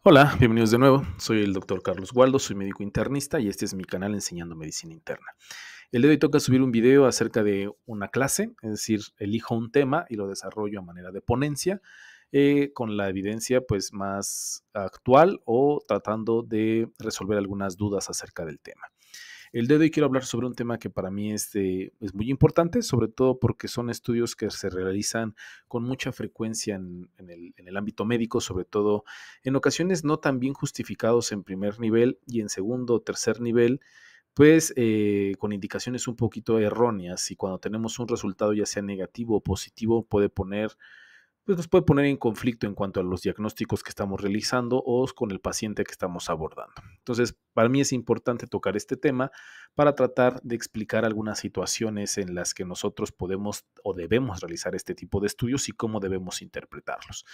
Hola, bienvenidos de nuevo. Soy el doctor Carlos Waldo, soy médico internista y este es mi canal Enseñando Medicina Interna. El día de hoy toca subir un video acerca de una clase, es decir, elijo un tema y lo desarrollo a manera de ponencia con la evidencia pues más actual o tratando de resolver algunas dudas acerca del tema. El día de hoy quiero hablar sobre un tema que para mí es muy importante, sobre todo porque son estudios que se realizan con mucha frecuencia en el ámbito médico, sobre todo en ocasiones no tan bien justificados en primer nivel y en segundo o tercer nivel, pues con indicaciones un poquito erróneas y cuando tenemos un resultado ya sea negativo o positivo pues nos puede poner en conflicto en cuanto a los diagnósticos que estamos realizando o con el paciente que estamos abordando. Entonces, para mí es importante tocar este tema para tratar de explicar algunas situaciones en las que nosotros podemos o debemos realizar este tipo de estudios y cómo debemos interpretarlos.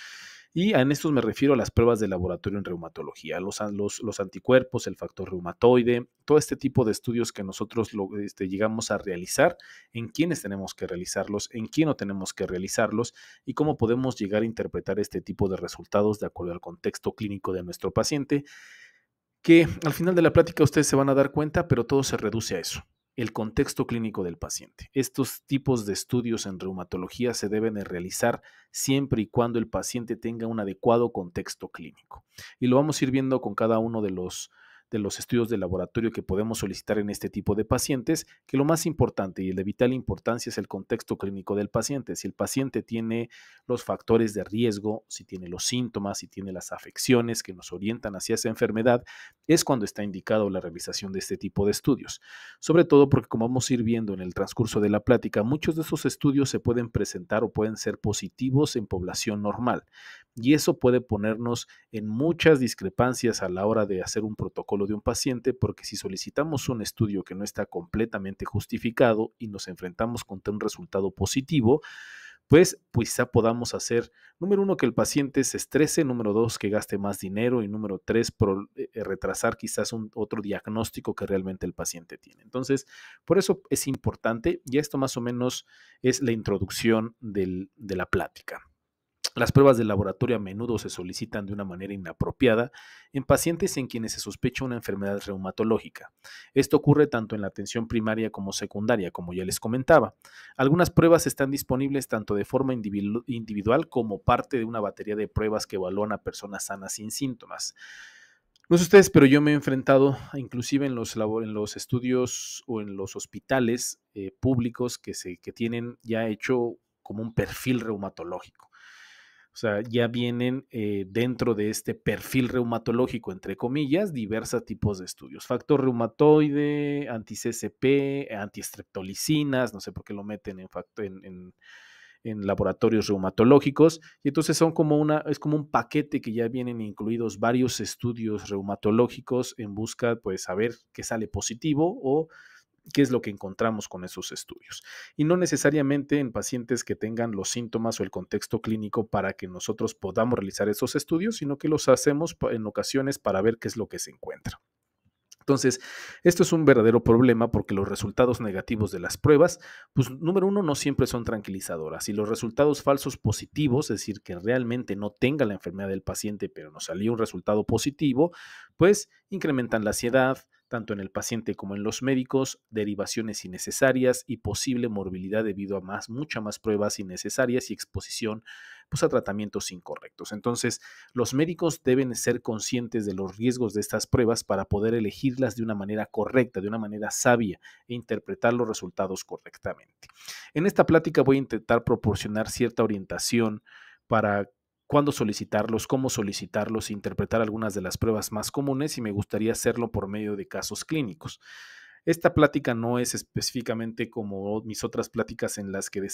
Y en estos me refiero a las pruebas de laboratorio en reumatología, los anticuerpos, el factor reumatoide, todo este tipo de estudios que nosotros llegamos a realizar, en quiénes tenemos que realizarlos, en quién no tenemos que realizarlos y cómo podemos llegar a interpretar este tipo de resultados de acuerdo al contexto clínico de nuestro paciente, que al final de la plática ustedes se van a dar cuenta, pero todo se reduce a eso, el contexto clínico del paciente. Estos tipos de estudios en reumatología se deben de realizar siempre y cuando el paciente tenga un adecuado contexto clínico. Y lo vamos a ir viendo con cada uno de los estudios de laboratorio que podemos solicitar en este tipo de pacientes, que lo más importante y el de vital importancia es el contexto clínico del paciente. Si el paciente tiene los factores de riesgo, si tiene los síntomas, si tiene las afecciones que nos orientan hacia esa enfermedad, es cuando está indicado la realización de este tipo de estudios. Sobre todo porque, como vamos a ir viendo en el transcurso de la plática, muchos de esos estudios se pueden presentar o pueden ser positivos en población normal. Y eso puede ponernos en muchas discrepancias a la hora de hacer un protocolo de un paciente, porque si solicitamos un estudio que no está completamente justificado y nos enfrentamos contra un resultado positivo, pues quizá podamos hacer, número uno, que el paciente se estrese, número dos, que gaste más dinero y número tres, retrasar quizás otro diagnóstico que realmente el paciente tiene. Entonces, por eso es importante y esto más o menos es la introducción de la plática. Las pruebas de laboratorio a menudo se solicitan de una manera inapropiada en pacientes en quienes se sospecha una enfermedad reumatológica. Esto ocurre tanto en la atención primaria como secundaria, como ya les comentaba. Algunas pruebas están disponibles tanto de forma individual como parte de una batería de pruebas que evalúan a personas sanas sin síntomas. No sé ustedes, pero yo me he enfrentado inclusive en los estudios o en los hospitales públicos que tienen ya hecho como un perfil reumatológico. O sea, ya vienen dentro de este perfil reumatológico, entre comillas, diversos tipos de estudios. Factor reumatoide, anti-CCP, antiestreptolicinas, no sé por qué lo meten en laboratorios reumatológicos. Y entonces es como un paquete que ya vienen incluidos varios estudios reumatológicos en busca, pues, saber qué sale positivo o qué es lo que encontramos con esos estudios. Y no necesariamente en pacientes que tengan los síntomas o el contexto clínico para que nosotros podamos realizar esos estudios, sino que los hacemos en ocasiones para ver qué es lo que se encuentra. Entonces, esto es un verdadero problema porque los resultados negativos de las pruebas, pues número uno, no siempre son tranquilizadoras y los resultados falsos positivos, es decir, que realmente no tenga la enfermedad del paciente, pero nos salió un resultado positivo, pues incrementan la ansiedad, tanto en el paciente como en los médicos, derivaciones innecesarias y posible morbilidad debido a muchas más pruebas innecesarias y exposición pues, a tratamientos incorrectos. Entonces, los médicos deben ser conscientes de los riesgos de estas pruebas para poder elegirlas de una manera correcta, de una manera sabia e interpretar los resultados correctamente. En esta plática voy a intentar proporcionar cierta orientación para cuándo solicitarlos, cómo solicitarlos, interpretar algunas de las pruebas más comunes y me gustaría hacerlo por medio de casos clínicos. Esta plática no es específicamente como mis otras pláticas en las que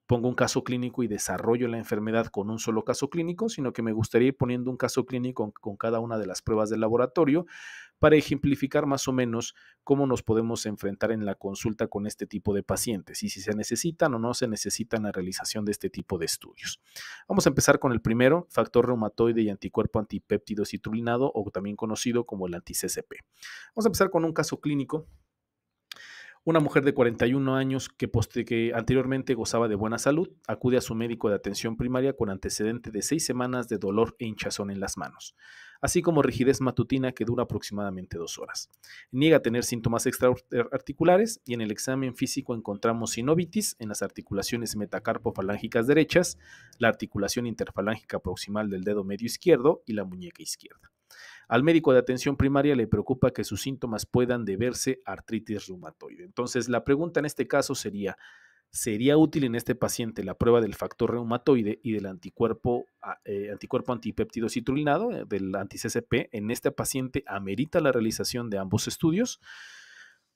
pongo un caso clínico y desarrollo la enfermedad con un solo caso clínico, sino que me gustaría ir poniendo un caso clínico con cada una de las pruebas del laboratorio para ejemplificar más o menos cómo nos podemos enfrentar en la consulta con este tipo de pacientes y si se necesitan o no se necesitan la realización de este tipo de estudios. Vamos a empezar con el primero, factor reumatoide y anticuerpo antipéptido citrulinado o también conocido como el anti-CCP. Vamos a empezar con un caso clínico. Una mujer de 41 años que anteriormente gozaba de buena salud acude a su médico de atención primaria con antecedente de 6 semanas de dolor e hinchazón en las manos, así como rigidez matutina que dura aproximadamente 2 horas. Niega tener síntomas extraarticulares y en el examen físico encontramos sinovitis en las articulaciones metacarpofalángicas derechas, la articulación interfalángica proximal del dedo medio izquierdo y la muñeca izquierda. Al médico de atención primaria le preocupa que sus síntomas puedan deberse a artritis reumatoide. Entonces, la pregunta en este caso sería, ¿sería útil en este paciente la prueba del factor reumatoide y del anticuerpo antipéptido citrulinado, del anti-CCP? En este paciente amerita la realización de ambos estudios.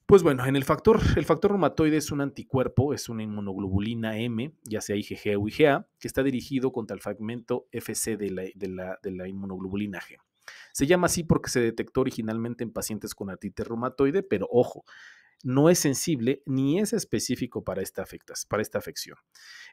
Pues bueno, el factor reumatoide es un anticuerpo, es una inmunoglobulina M, ya sea IgG o IgA, que está dirigido contra el fragmento Fc de la inmunoglobulina G. Se llama así porque se detectó originalmente en pacientes con artritis reumatoide, pero ojo, no es sensible ni es específico para esta afección.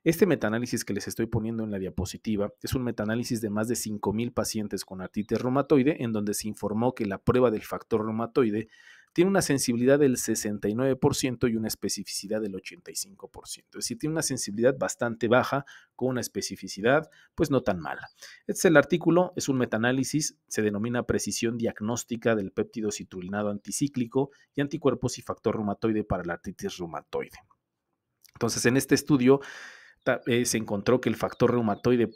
Este metaanálisis que les estoy poniendo en la diapositiva es un metaanálisis de más de 5,000 pacientes con artritis reumatoide, en donde se informó que la prueba del factor reumatoide tiene una sensibilidad del 69% y una especificidad del 85%. Es decir, tiene una sensibilidad bastante baja con una especificidad pues no tan mala. Este es el artículo, es un metaanálisis, se denomina precisión diagnóstica del péptido citrulinado anticíclico y anticuerpos y factor reumatoide para la artritis reumatoide. Entonces, en este estudio se encontró que el factor reumatoide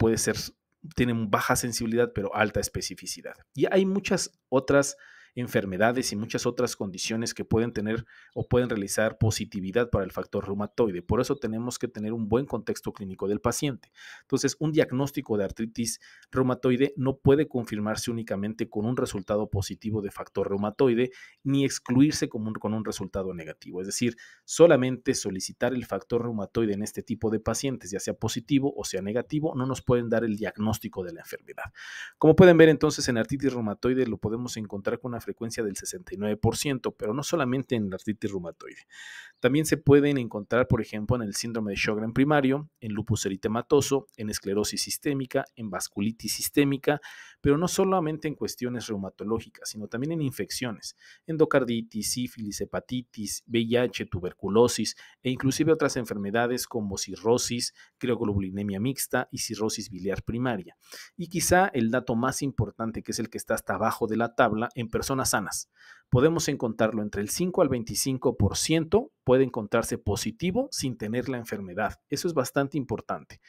tiene baja sensibilidad pero alta especificidad. Y hay muchas otras enfermedades y muchas otras condiciones que pueden tener o pueden realizar positividad para el factor reumatoide. Por eso tenemos que tener un buen contexto clínico del paciente. Entonces, un diagnóstico de artritis reumatoide no puede confirmarse únicamente con un resultado positivo de factor reumatoide ni excluirse con un resultado negativo. Es decir, solamente solicitar el factor reumatoide en este tipo de pacientes, ya sea positivo o sea negativo, no nos pueden dar el diagnóstico de la enfermedad. Como pueden ver, entonces, en artritis reumatoide lo podemos encontrar con una frecuencia del 69%, pero no solamente en la artritis reumatoide. También se pueden encontrar, por ejemplo, en el síndrome de Sjögren primario, en lupus eritematoso, en esclerosis sistémica, en vasculitis sistémica, pero no solamente en cuestiones reumatológicas, sino también en infecciones, endocarditis, sífilis, hepatitis, VIH, tuberculosis e inclusive otras enfermedades como cirrosis, crioglobulinemia mixta y cirrosis biliar primaria. Y quizá el dato más importante, que es el que está hasta abajo de la tabla, en personas sanas. Podemos encontrarlo entre el 5 al 25%, puede encontrarse positivo sin tener la enfermedad. Eso es bastante importante,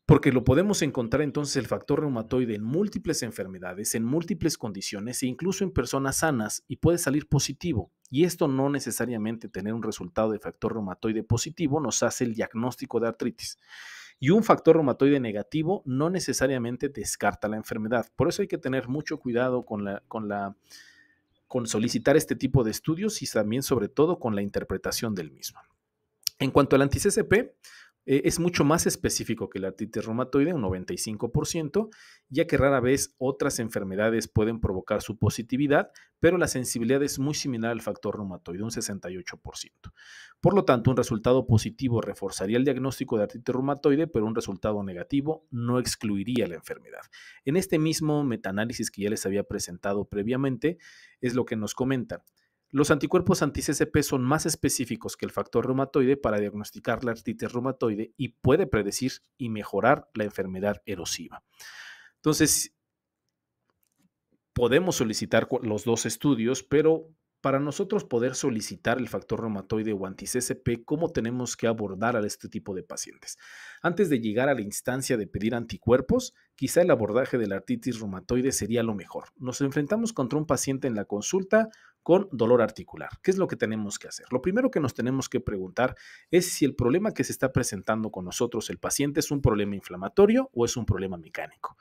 porque lo podemos encontrar entonces el factor reumatoide en múltiples enfermedades, en múltiples condiciones e incluso en personas sanas y puede salir positivo. Y esto no necesariamente tener un resultado de factor reumatoide positivo nos hace el diagnóstico de artritis. Y un factor reumatoide negativo no necesariamente descarta la enfermedad. Por eso hay que tener mucho cuidado con solicitar este tipo de estudios y también, sobre todo, con la interpretación del mismo. En cuanto al anti-CCP, es mucho más específico que la artritis reumatoide, un 95%, ya que rara vez otras enfermedades pueden provocar su positividad, pero la sensibilidad es muy similar al factor reumatoide, un 68%. Por lo tanto, un resultado positivo reforzaría el diagnóstico de artritis reumatoide, pero un resultado negativo no excluiría la enfermedad. En este mismo metaanálisis que ya les había presentado previamente, es lo que nos comentan. Los anticuerpos anti-CCP son más específicos que el factor reumatoide para diagnosticar la artritis reumatoide y puede predecir y mejorar la enfermedad erosiva. Entonces, podemos solicitar los dos estudios, pero para nosotros poder solicitar el factor reumatoide o anti-CCP, ¿cómo tenemos que abordar a este tipo de pacientes? Antes de llegar a la instancia de pedir anticuerpos, quizá el abordaje de la artritis reumatoide sería lo mejor. Nos enfrentamos contra un paciente en la consulta con dolor articular. ¿Qué es lo que tenemos que hacer? Lo primero que nos tenemos que preguntar es si el problema que se está presentando con nosotros, el paciente, es un problema inflamatorio o es un problema mecánico.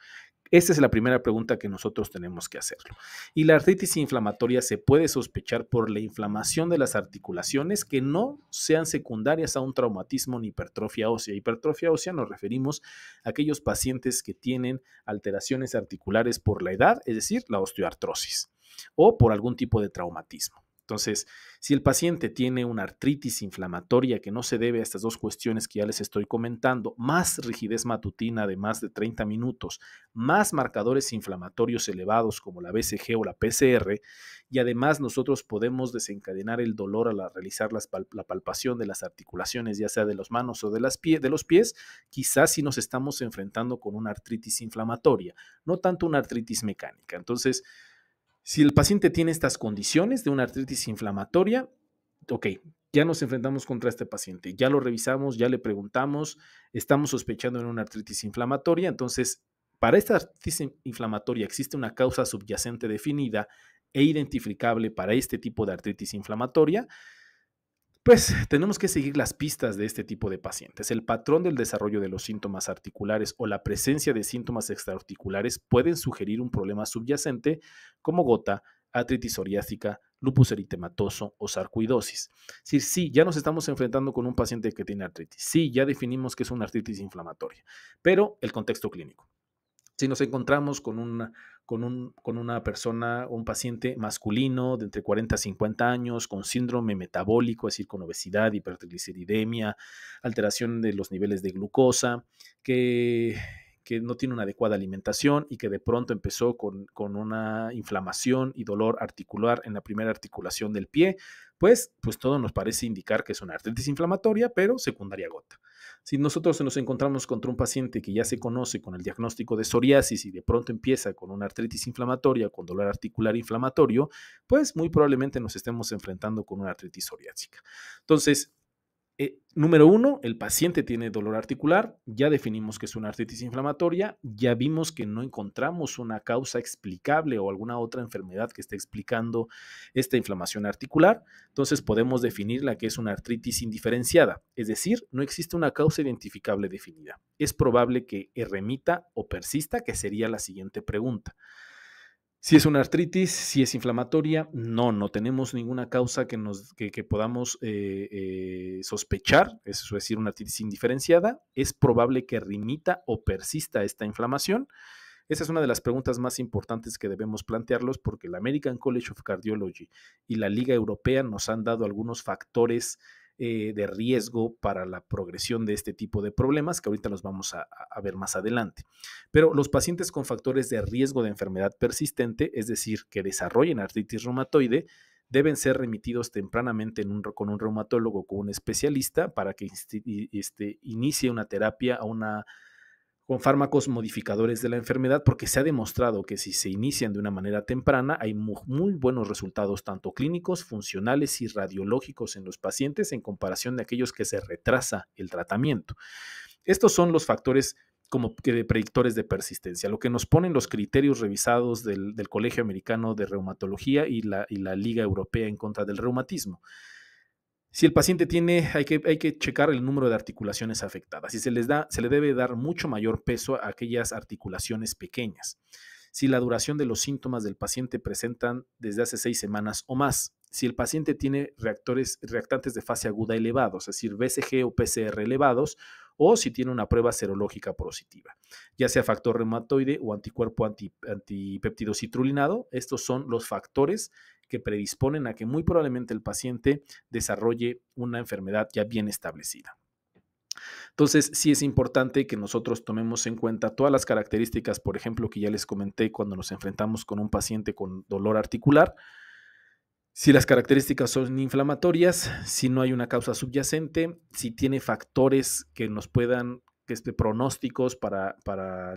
Esta es la primera pregunta que nosotros tenemos que hacerlo. Y la artritis inflamatoria se puede sospechar por la inflamación de las articulaciones que no sean secundarias a un traumatismo ni hipertrofia ósea. Hipertrofia ósea nos referimos a aquellos pacientes que tienen alteraciones articulares por la edad, es decir, la osteoartrosis, o por algún tipo de traumatismo. Entonces, si el paciente tiene una artritis inflamatoria que no se debe a estas dos cuestiones que ya les estoy comentando, más rigidez matutina de más de 30 minutos, más marcadores inflamatorios elevados como la BCG o la PCR, y además nosotros podemos desencadenar el dolor al realizar la palpación de las articulaciones, ya sea de las manos o de los pies, quizás si nos estamos enfrentando con una artritis inflamatoria, no tanto una artritis mecánica. Entonces, si el paciente tiene estas condiciones de una artritis inflamatoria, ok, ya nos enfrentamos contra este paciente, ya lo revisamos, ya le preguntamos, estamos sospechando en una artritis inflamatoria, entonces, para esta artritis inflamatoria existe una causa subyacente definida e identificable para este tipo de artritis inflamatoria, pues tenemos que seguir las pistas de este tipo de pacientes. El patrón del desarrollo de los síntomas articulares o la presencia de síntomas extraarticulares pueden sugerir un problema subyacente como gota, artritis psoriásica, lupus eritematoso o sarcoidosis. Sí, ya nos estamos enfrentando con un paciente que tiene artritis. Sí, ya definimos que es una artritis inflamatoria, pero el contexto clínico. Si nos encontramos con una persona, un paciente masculino de entre 40 a 50 años con síndrome metabólico, es decir, con obesidad, hipertrigliceridemia, alteración de los niveles de glucosa, que no tiene una adecuada alimentación y que de pronto empezó con una inflamación y dolor articular en la primera articulación del pie, pues todo nos parece indicar que es una artritis inflamatoria, pero secundaria gota. Si nosotros nos encontramos contra un paciente que ya se conoce con el diagnóstico de psoriasis y de pronto empieza con una artritis inflamatoria, con dolor articular inflamatorio, pues muy probablemente nos estemos enfrentando con una artritis psoriásica. Entonces, número 1, el paciente tiene dolor articular, ya definimos que es una artritis inflamatoria, ya vimos que no encontramos una causa explicable o alguna otra enfermedad que esté explicando esta inflamación articular, entonces podemos definirla que es una artritis indiferenciada, es decir, no existe una causa identificable definida. Es probable que remita o persista, que sería la siguiente pregunta. Si es una artritis, si es inflamatoria, no tenemos ninguna causa que podamos sospechar, es decir, una artritis indiferenciada. Es probable que remita o persista esta inflamación. Esa es una de las preguntas más importantes que debemos plantearlos porque la American College of Cardiology y la Liga Europea nos han dado algunos factores de riesgo para la progresión de este tipo de problemas que ahorita los vamos a ver más adelante. Pero los pacientes con factores de riesgo de enfermedad persistente, es decir, que desarrollen artritis reumatoide, deben ser remitidos tempranamente con un reumatólogo o con un especialista para que inicie una terapia con fármacos modificadores de la enfermedad, porque se ha demostrado que si se inician de una manera temprana, hay muy buenos resultados, tanto clínicos, funcionales y radiológicos en los pacientes en comparación de aquellos que se retrasa el tratamiento. Estos son los factores como que de predictores de persistencia, lo que nos ponen los criterios revisados del Colegio Americano de Reumatología y la Liga Europea en contra del reumatismo. Si el paciente tiene, hay que checar el número de articulaciones afectadas y se le debe dar mucho mayor peso a aquellas articulaciones pequeñas. Si la duración de los síntomas del paciente presentan desde hace 6 semanas o más, si el paciente tiene reactantes de fase aguda elevados, es decir, BCG o PCR elevados, o si tiene una prueba serológica positiva, ya sea factor reumatoide o anticuerpo antipéptido citrulinado. Estos son los factores que predisponen a que muy probablemente el paciente desarrolle una enfermedad ya bien establecida. Entonces, sí es importante que nosotros tomemos en cuenta todas las características, por ejemplo, que ya les comenté cuando nos enfrentamos con un paciente con dolor articular. Si las características son inflamatorias, si no hay una causa subyacente, si tiene factores que nos puedan, pronósticos para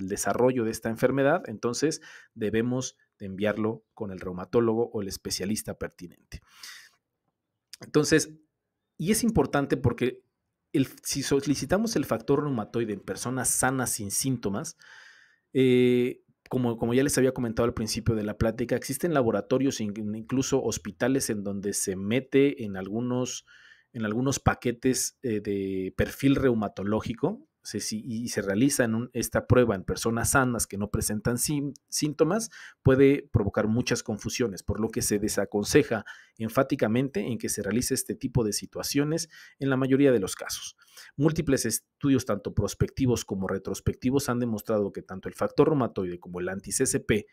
el desarrollo de esta enfermedad, entonces debemos de enviarlo con el reumatólogo o el especialista pertinente. Entonces, y es importante porque si solicitamos el factor reumatoide en personas sanas sin síntomas, como ya les había comentado al principio de la plática, existen laboratorios, incluso hospitales en donde se mete en algunos paquetes de perfil reumatológico, y se realiza esta prueba en personas sanas que no presentan síntomas, puede provocar muchas confusiones, por lo que se desaconseja enfáticamente en que se realice este tipo de situaciones en la mayoría de los casos. Múltiples estudios, tanto prospectivos como retrospectivos, han demostrado que tanto el factor reumatoide como el anti-CCP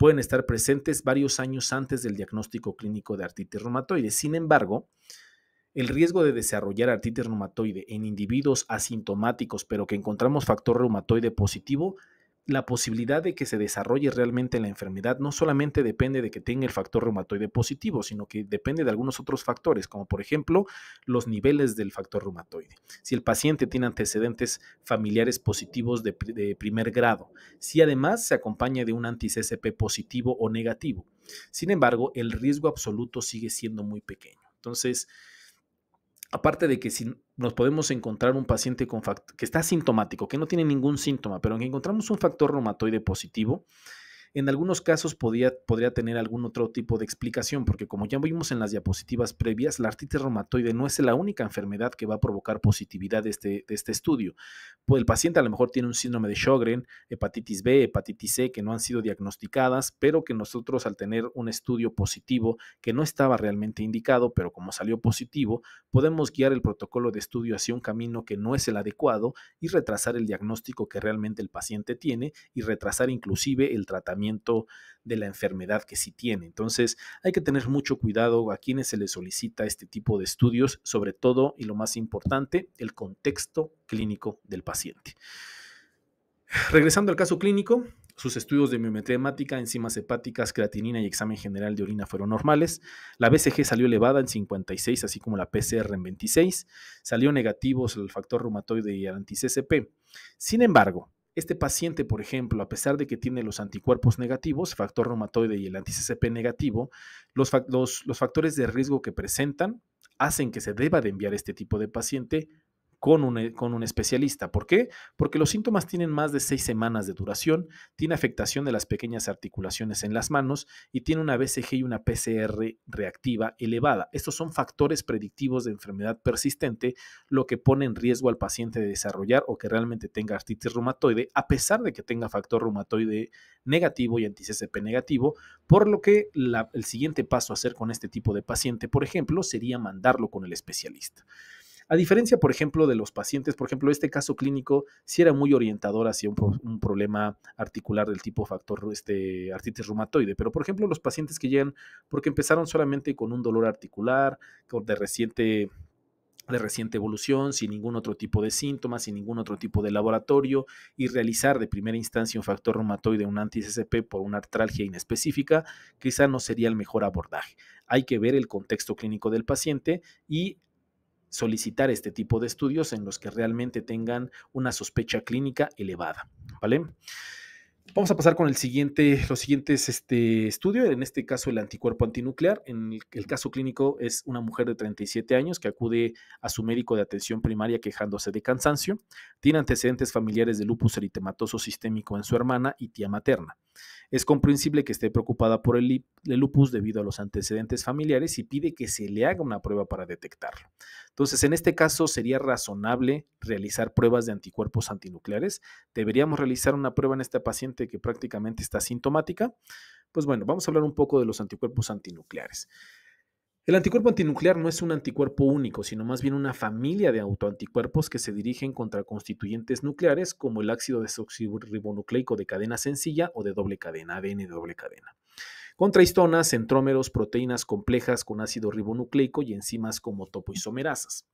pueden estar presentes varios años antes del diagnóstico clínico de artritis reumatoide. Sin embargo, el riesgo de desarrollar artritis reumatoide en individuos asintomáticos, pero que encontramos factor reumatoide positivo, la posibilidad de que se desarrolle realmente la enfermedad no solamente depende de que tenga el factor reumatoide positivo, sino que depende de algunos otros factores, como por ejemplo los niveles del factor reumatoide. Si el paciente tiene antecedentes familiares positivos de primer grado, si además se acompaña de un anti-CSP positivo o negativo. Sin embargo, el riesgo absoluto sigue siendo muy pequeño. Entonces, aparte de que si nos podemos encontrar un paciente que está asintomático, que no tiene ningún síntoma, pero que encontramos un factor reumatoide positivo, en algunos casos podría tener algún otro tipo de explicación, porque como ya vimos en las diapositivas previas, la artritis reumatoide no es la única enfermedad que va a provocar positividad de este estudio. Pues el paciente a lo mejor tiene un síndrome de Sjögren, hepatitis B, hepatitis C, que no han sido diagnosticadas, pero que nosotros al tener un estudio positivo que no estaba realmente indicado, pero como salió positivo, podemos guiar el protocolo de estudio hacia un camino que no es el adecuado y retrasar el diagnóstico que realmente el paciente tiene y retrasar inclusive el tratamiento de la enfermedad que sí tiene. Entonces, hay que tener mucho cuidado a quienes se les solicita este tipo de estudios, sobre todo, y lo más importante, el contexto clínico del paciente. Regresando al caso clínico, sus estudios de biometría hemática, enzimas hepáticas, creatinina y examen general de orina fueron normales. La BCG salió elevada en 56, así como la PCR en 26. Salió negativos el factor reumatoide y el anti-CSP. Sin embargo, este paciente, por ejemplo, a pesar de que tiene los anticuerpos negativos, factor reumatoide y el anti-CSP negativo, los factores de riesgo que presentan hacen que se deba de enviar este tipo de paciente con un especialista. ¿Por qué? Porque los síntomas tienen más de 6 semanas de duración, tiene afectación de las pequeñas articulaciones en las manos y tiene una BCG y una PCR reactiva elevada. Estos son factores predictivos de enfermedad persistente, lo que pone en riesgo al paciente de desarrollar o que realmente tenga artritis reumatoide, a pesar de que tenga factor reumatoide negativo y anti-CSP negativo, por lo que el siguiente paso a hacer con este tipo de paciente, por ejemplo, sería mandarlo con el especialista. A diferencia, por ejemplo, de los pacientes, por ejemplo, este caso clínico sí era muy orientador hacia un problema articular del tipo factor artritis reumatoide, pero por ejemplo, los pacientes que llegan porque empezaron solamente con un dolor articular, de reciente evolución, sin ningún otro tipo de síntomas, sin ningún otro tipo de laboratorio, y realizar de primera instancia un factor reumatoide, un anti-CSP por una artralgia inespecífica, quizá no sería el mejor abordaje. Hay que ver el contexto clínico del paciente y solicitar este tipo de estudios en los que realmente tengan una sospecha clínica elevada, ¿vale? Vamos a pasar con los siguientes estudios, en este caso el anticuerpo antinuclear. En el caso clínico es una mujer de 37 años que acude a su médico de atención primaria quejándose de cansancio, tiene antecedentes familiares de lupus eritematoso sistémico en su hermana y tía materna. Es comprensible que esté preocupada por el lupus debido a los antecedentes familiares y pide que se le haga una prueba para detectarlo. Entonces, en este caso, ¿sería razonable realizar pruebas de anticuerpos antinucleares? ¿Deberíamos realizar una prueba en esta paciente que prácticamente está sintomática? Pues bueno, vamos a hablar un poco de los anticuerpos antinucleares. El anticuerpo antinuclear no es un anticuerpo único, sino más bien una familia de autoanticuerpos que se dirigen contra constituyentes nucleares como el ácido desoxirribonucleico de cadena sencilla o de doble cadena, ADN de doble cadena. Contra histonas, centrómeros, proteínas complejas con ácido ribonucleico y enzimas como topoisomerasas.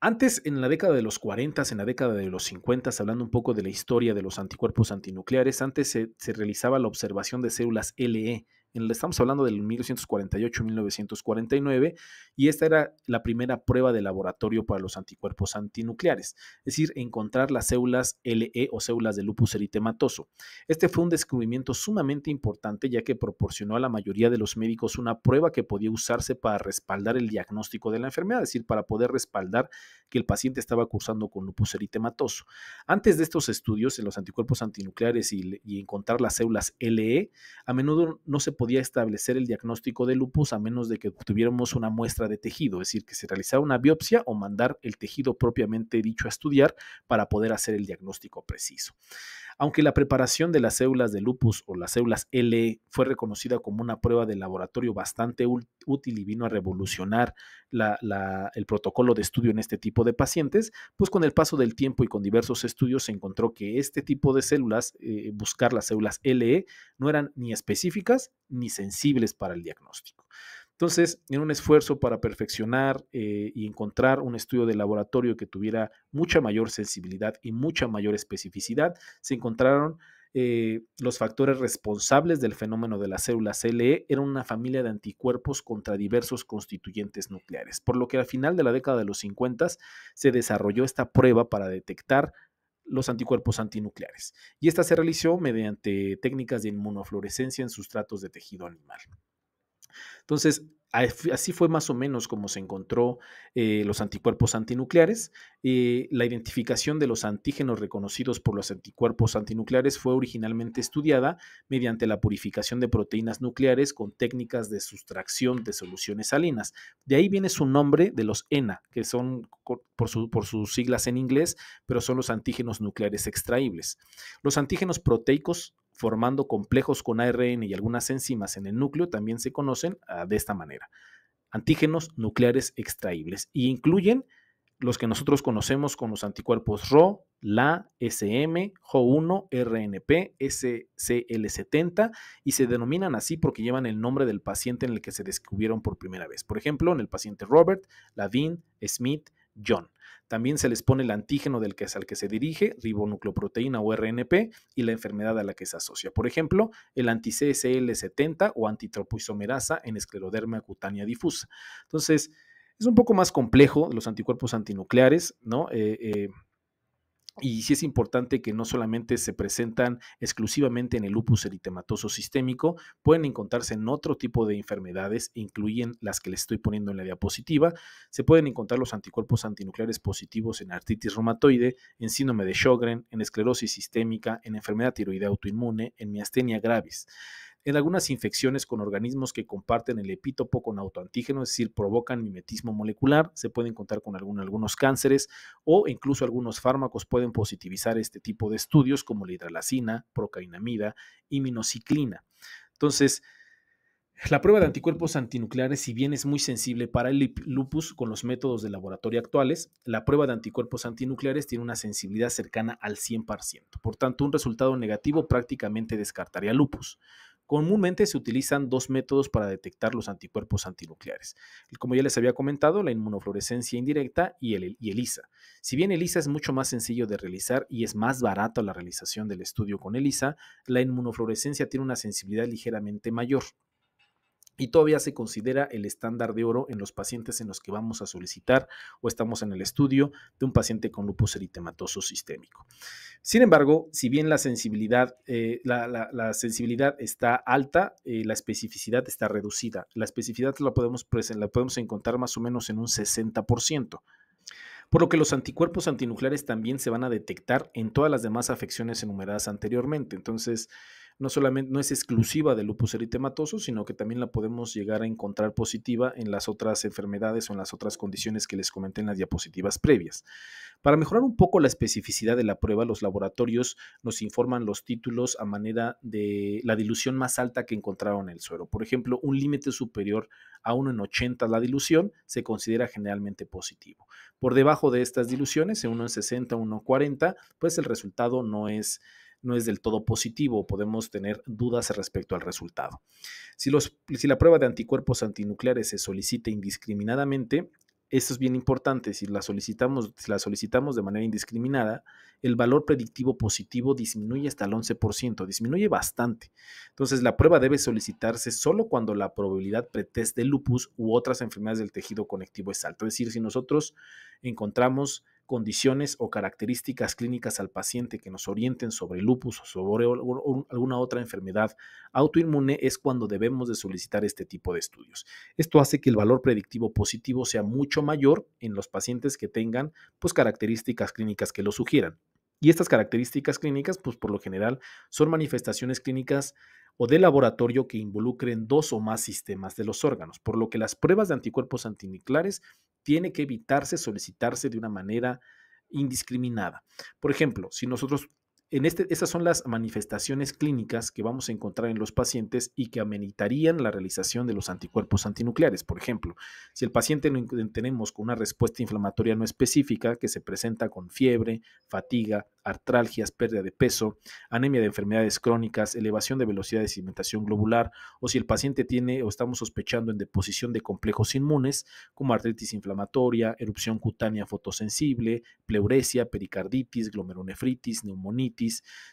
Antes, en la década de los 40, en la década de los 50, hablando un poco de la historia de los anticuerpos antinucleares, antes se realizaba la observación de células LE. Estamos hablando del 1948-1949, y esta era la primera prueba de laboratorio para los anticuerpos antinucleares, es decir, encontrar las células LE o células de lupus eritematoso. Este fue un descubrimiento sumamente importante, ya que proporcionó a la mayoría de los médicos una prueba que podía usarse para respaldar el diagnóstico de la enfermedad, es decir, para poder respaldar que el paciente estaba cursando con lupus eritematoso. Antes de estos estudios en los anticuerpos antinucleares y encontrar las células LE, a menudo no se podía establecer el diagnóstico de lupus a menos de que tuviéramos una muestra de tejido, es decir, que se realizara una biopsia o mandar el tejido propiamente dicho a estudiar para poder hacer el diagnóstico preciso. Aunque la preparación de las células de lupus o las células LE fue reconocida como una prueba de laboratorio bastante útil y vino a revolucionar el protocolo de estudio en este tipo de pacientes, pues con el paso del tiempo y con diversos estudios se encontró que este tipo de células, buscar las células LE, no eran ni específicas ni sensibles para el diagnóstico. Entonces, en un esfuerzo para perfeccionar y encontrar un estudio de laboratorio que tuviera mucha mayor sensibilidad y mucha mayor especificidad, se encontraron los factores responsables del fenómeno de las células LE eran una familia de anticuerpos contra diversos constituyentes nucleares, por lo que al final de la década de los 50 se desarrolló esta prueba para detectar los anticuerpos antinucleares. Y esta se realizó mediante técnicas de inmunofluorescencia en sustratos de tejido animal. Entonces, así fue más o menos como se encontró los anticuerpos antinucleares. La identificación de los antígenos reconocidos por los anticuerpos antinucleares fue originalmente estudiada mediante la purificación de proteínas nucleares con técnicas de sustracción de soluciones salinas. De ahí viene su nombre de los ENA, que son por sus siglas en inglés, pero son los antígenos nucleares extraíbles. Los antígenos proteicos formando complejos con ARN y algunas enzimas en el núcleo, también se conocen de esta manera: antígenos nucleares extraíbles, y incluyen los que nosotros conocemos con los anticuerpos RO, LA, SM, JO1, RNP, SCL70, y se denominan así porque llevan el nombre del paciente en el que se descubrieron por primera vez. Por ejemplo, en el paciente Robert, Lavin, Smith, John. También se les pone el antígeno al que se dirige, ribonucleoproteína o RNP, y la enfermedad a la que se asocia. Por ejemplo, el anti-CSL70 o antitropoisomerasa en escleroderma cutánea difusa. Entonces, es un poco más complejo los anticuerpos antinucleares, ¿no? Y sí es importante que no solamente se presentan exclusivamente en el lupus eritematoso sistémico, pueden encontrarse en otro tipo de enfermedades, incluyen las que les estoy poniendo en la diapositiva. Se pueden encontrar los anticuerpos antinucleares positivos en artritis reumatoide, en síndrome de Sjögren, en esclerosis sistémica, en enfermedad tiroidea autoinmune, en miastenia gravis. En algunas infecciones con organismos que comparten el epítopo con autoantígeno, es decir, provocan mimetismo molecular, se pueden encontrar con algunos cánceres, o incluso algunos fármacos pueden positivizar este tipo de estudios, como la hidralazina, procainamida y minociclina. Entonces, la prueba de anticuerpos antinucleares, si bien es muy sensible para el lupus con los métodos de laboratorio actuales, la prueba de anticuerpos antinucleares tiene una sensibilidad cercana al 100%. Por tanto, un resultado negativo prácticamente descartaría lupus. Comúnmente se utilizan dos métodos para detectar los anticuerpos antinucleares. Como ya les había comentado, la inmunofluorescencia indirecta y el ELISA. Si bien ELISA es mucho más sencillo de realizar y es más barato la realización del estudio con ELISA, la inmunofluorescencia tiene una sensibilidad ligeramente mayor y todavía se considera el estándar de oro en los pacientes en los que vamos a solicitar o estamos en el estudio de un paciente con lupus eritematoso sistémico. Sin embargo, si bien la sensibilidad está alta, la especificidad está reducida. La especificidad la podemos encontrar más o menos en un 60%. Por lo que los anticuerpos antinucleares también se van a detectar en todas las demás afecciones enumeradas anteriormente. Entonces, no es exclusiva del lupus eritematoso, sino que también la podemos llegar a encontrar positiva en las otras enfermedades o en las otras condiciones que les comenté en las diapositivas previas. Para mejorar un poco la especificidad de la prueba, los laboratorios nos informan los títulos a manera de la dilución más alta que encontraron en el suero. Por ejemplo, un límite superior a 1 en 80 la dilución se considera generalmente positivo. Por debajo de estas diluciones, en 1 en 60, 1 en 40, pues el resultado no es del todo positivo, podemos tener dudas respecto al resultado. Si la prueba de anticuerpos antinucleares se solicita indiscriminadamente, esto es bien importante: si la solicitamos de manera indiscriminada, el valor predictivo positivo disminuye hasta el 11%, disminuye bastante. Entonces, la prueba debe solicitarse solo cuando la probabilidad pretest de lupus u otras enfermedades del tejido conectivo es alta. Es decir, si nosotros encontramos condiciones o características clínicas al paciente que nos orienten sobre lupus o sobre alguna otra enfermedad autoinmune, es cuando debemos de solicitar este tipo de estudios. Esto hace que el valor predictivo positivo sea mucho mayor en los pacientes que tengan pues características clínicas que lo sugieran. Y estas características clínicas, pues por lo general, son manifestaciones clínicas o de laboratorio que involucren dos o más sistemas de los órganos, por lo que las pruebas de anticuerpos antinucleares tiene que solicitarse de una manera indiscriminada. Por ejemplo, si nosotros Estas son las manifestaciones clínicas que vamos a encontrar en los pacientes y que ameritarían la realización de los anticuerpos antinucleares. Por ejemplo, si el paciente lo tenemos con una respuesta inflamatoria no específica que se presenta con fiebre, fatiga, artralgias, pérdida de peso, anemia de enfermedades crónicas, elevación de velocidad de sedimentación globular, o si el paciente tiene o estamos sospechando en deposición de complejos inmunes como artritis inflamatoria, erupción cutánea fotosensible, pleuresia, pericarditis, glomerulonefritis, neumonitis,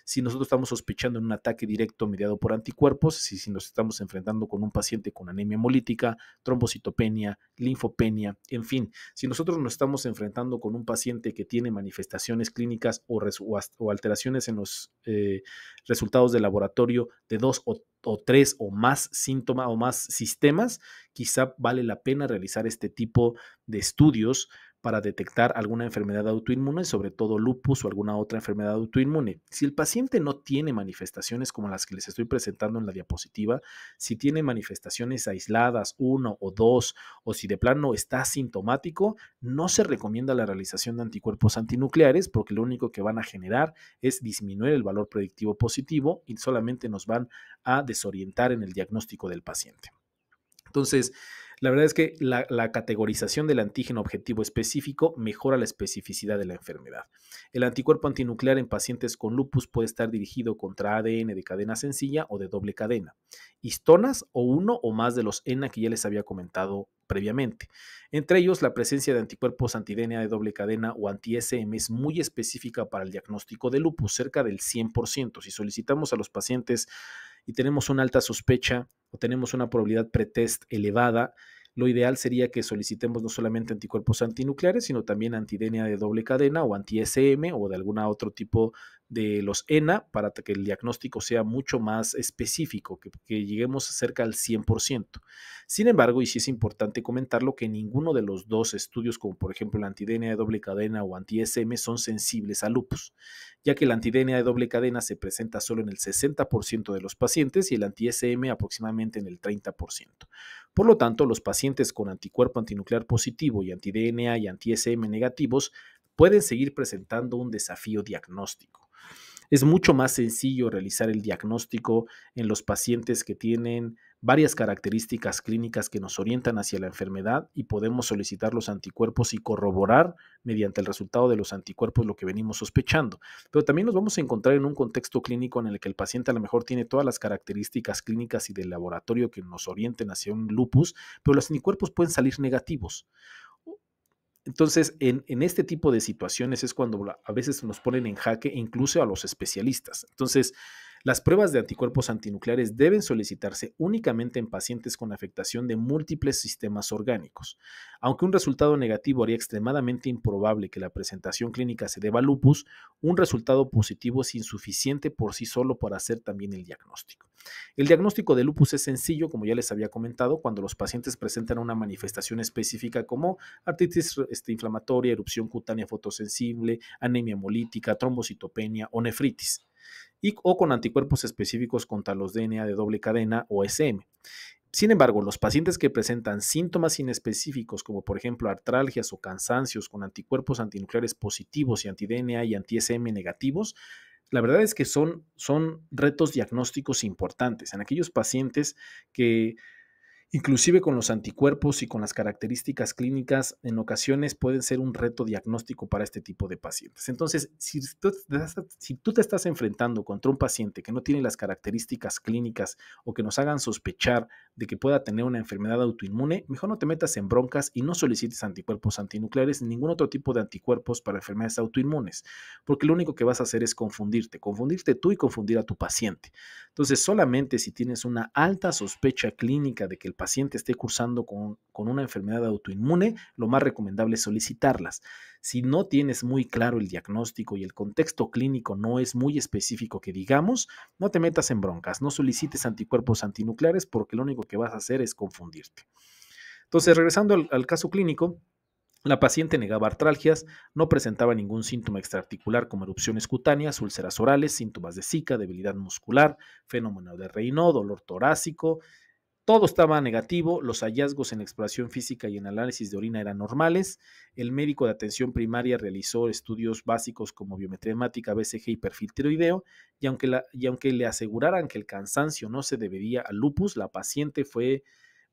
si nosotros estamos sospechando en un ataque directo mediado por anticuerpos, si nos estamos enfrentando con un paciente con anemia hemolítica, trombocitopenia, linfopenia, en fin, si nosotros nos estamos enfrentando con un paciente que tiene manifestaciones clínicas o alteraciones en los resultados de laboratorio de 2 o 3 o más síntomas o más sistemas, quizá vale la pena realizar este tipo de estudios para detectar alguna enfermedad autoinmune, sobre todo lupus o alguna otra enfermedad autoinmune. Si el paciente no tiene manifestaciones como las que les estoy presentando en la diapositiva, si tiene manifestaciones aisladas, 1 o 2, o si de plano está asintomático, no se recomienda la realización de anticuerpos antinucleares porque lo único que van a generar es disminuir el valor predictivo positivo y solamente nos van a desorientar en el diagnóstico del paciente. Entonces, la verdad es que la categorización del antígeno objetivo específico mejora la especificidad de la enfermedad. El anticuerpo antinuclear en pacientes con lupus puede estar dirigido contra ADN de cadena sencilla o de doble cadena, histonas o uno o más de los ENA que ya les había comentado previamente. Entre ellos, la presencia de anticuerpos anti-DNA de doble cadena o anti-SM es muy específica para el diagnóstico de lupus, cerca del 100%. Si solicitamos a los pacientes y tenemos una alta sospecha o tenemos una probabilidad pretest elevada, lo ideal sería que solicitemos no solamente anticuerpos antinucleares, sino también anti-DNA de doble cadena o anti-SM o de alguna otro tipo de los ENA para que el diagnóstico sea mucho más específico, que lleguemos cerca al 100%. Sin embargo, y sí es importante comentarlo, que ninguno de los dos estudios, como por ejemplo el anti-DNA de doble cadena o anti-SM, son sensibles a lupus, ya que el anti-DNA de doble cadena se presenta solo en el 60% de los pacientes y el anti-SM aproximadamente en el 30%. Por lo tanto, los pacientes con anticuerpo antinuclear positivo y anti-DNA y anti-SM negativos pueden seguir presentando un desafío diagnóstico. Es mucho más sencillo realizar el diagnóstico en los pacientes que tienen varias características clínicas que nos orientan hacia la enfermedad y podemos solicitar los anticuerpos y corroborar mediante el resultado de los anticuerpos lo que venimos sospechando. Pero también nos vamos a encontrar en un contexto clínico en el que el paciente a lo mejor tiene todas las características clínicas y del laboratorio que nos orienten hacia un lupus, pero los anticuerpos pueden salir negativos. Entonces, en este tipo de situaciones es cuando a veces nos ponen en jaque incluso a los especialistas. Entonces, las pruebas de anticuerpos antinucleares deben solicitarse únicamente en pacientes con afectación de múltiples sistemas orgánicos. Aunque un resultado negativo haría extremadamente improbable que la presentación clínica se deba a lupus, un resultado positivo es insuficiente por sí solo para hacer también el diagnóstico. El diagnóstico de lupus es sencillo, como ya les había comentado, cuando los pacientes presentan una manifestación específica como artritis inflamatoria, erupción cutánea fotosensible, anemia hemolítica, trombocitopenia o nefritis, o con anticuerpos específicos contra los DNA de doble cadena o SM. Sin embargo, los pacientes que presentan síntomas inespecíficos como por ejemplo artralgias o cansancios con anticuerpos antinucleares positivos y anti-DNA y anti-SM negativos, la verdad es que son retos diagnósticos importantes en aquellos pacientes que inclusive con los anticuerpos y con las características clínicas, en ocasiones pueden ser un reto diagnóstico para este tipo de pacientes. Entonces, si tú te estás enfrentando contra un paciente que no tiene las características clínicas o que nos hagan sospechar de que pueda tener una enfermedad autoinmune, mejor no te metas en broncas y no solicites anticuerpos antinucleares ni ningún otro tipo de anticuerpos para enfermedades autoinmunes, porque lo único que vas a hacer es confundirte tú y confundir a tu paciente. Entonces, solamente si tienes una alta sospecha clínica de que el paciente esté cursando con una enfermedad autoinmune, lo más recomendable es solicitarlas. Si no tienes muy claro el diagnóstico y el contexto clínico no es muy específico que digamos, no te metas en broncas, no solicites anticuerpos antinucleares porque lo único que vas a hacer es confundirte. Entonces, regresando al caso clínico, la paciente negaba artralgias, no presentaba ningún síntoma extraarticular como erupciones cutáneas, úlceras orales, síntomas de Zika, debilidad muscular, fenómeno de Raynaud, dolor torácico, Todo estaba negativo, los hallazgos en exploración física y en análisis de orina eran normales. El médico de atención primaria realizó estudios básicos como biometría hemática, BCG y perfil tiroideo, y aunque le aseguraran que el cansancio no se debería al lupus, la paciente fue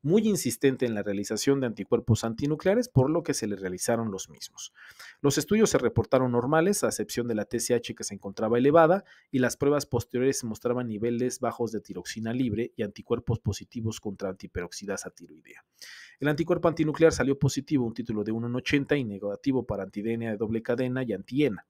muy insistente en la realización de anticuerpos antinucleares, por lo que se le realizaron los mismos. Los estudios se reportaron normales, a excepción de la TSH que se encontraba elevada, y las pruebas posteriores mostraban niveles bajos de tiroxina libre y anticuerpos positivos contra antiperoxidasa tiroidea. El anticuerpo antinuclear salió positivo, un título de 1 en 80, y negativo para anti-DNA de doble cadena y anti-ENA.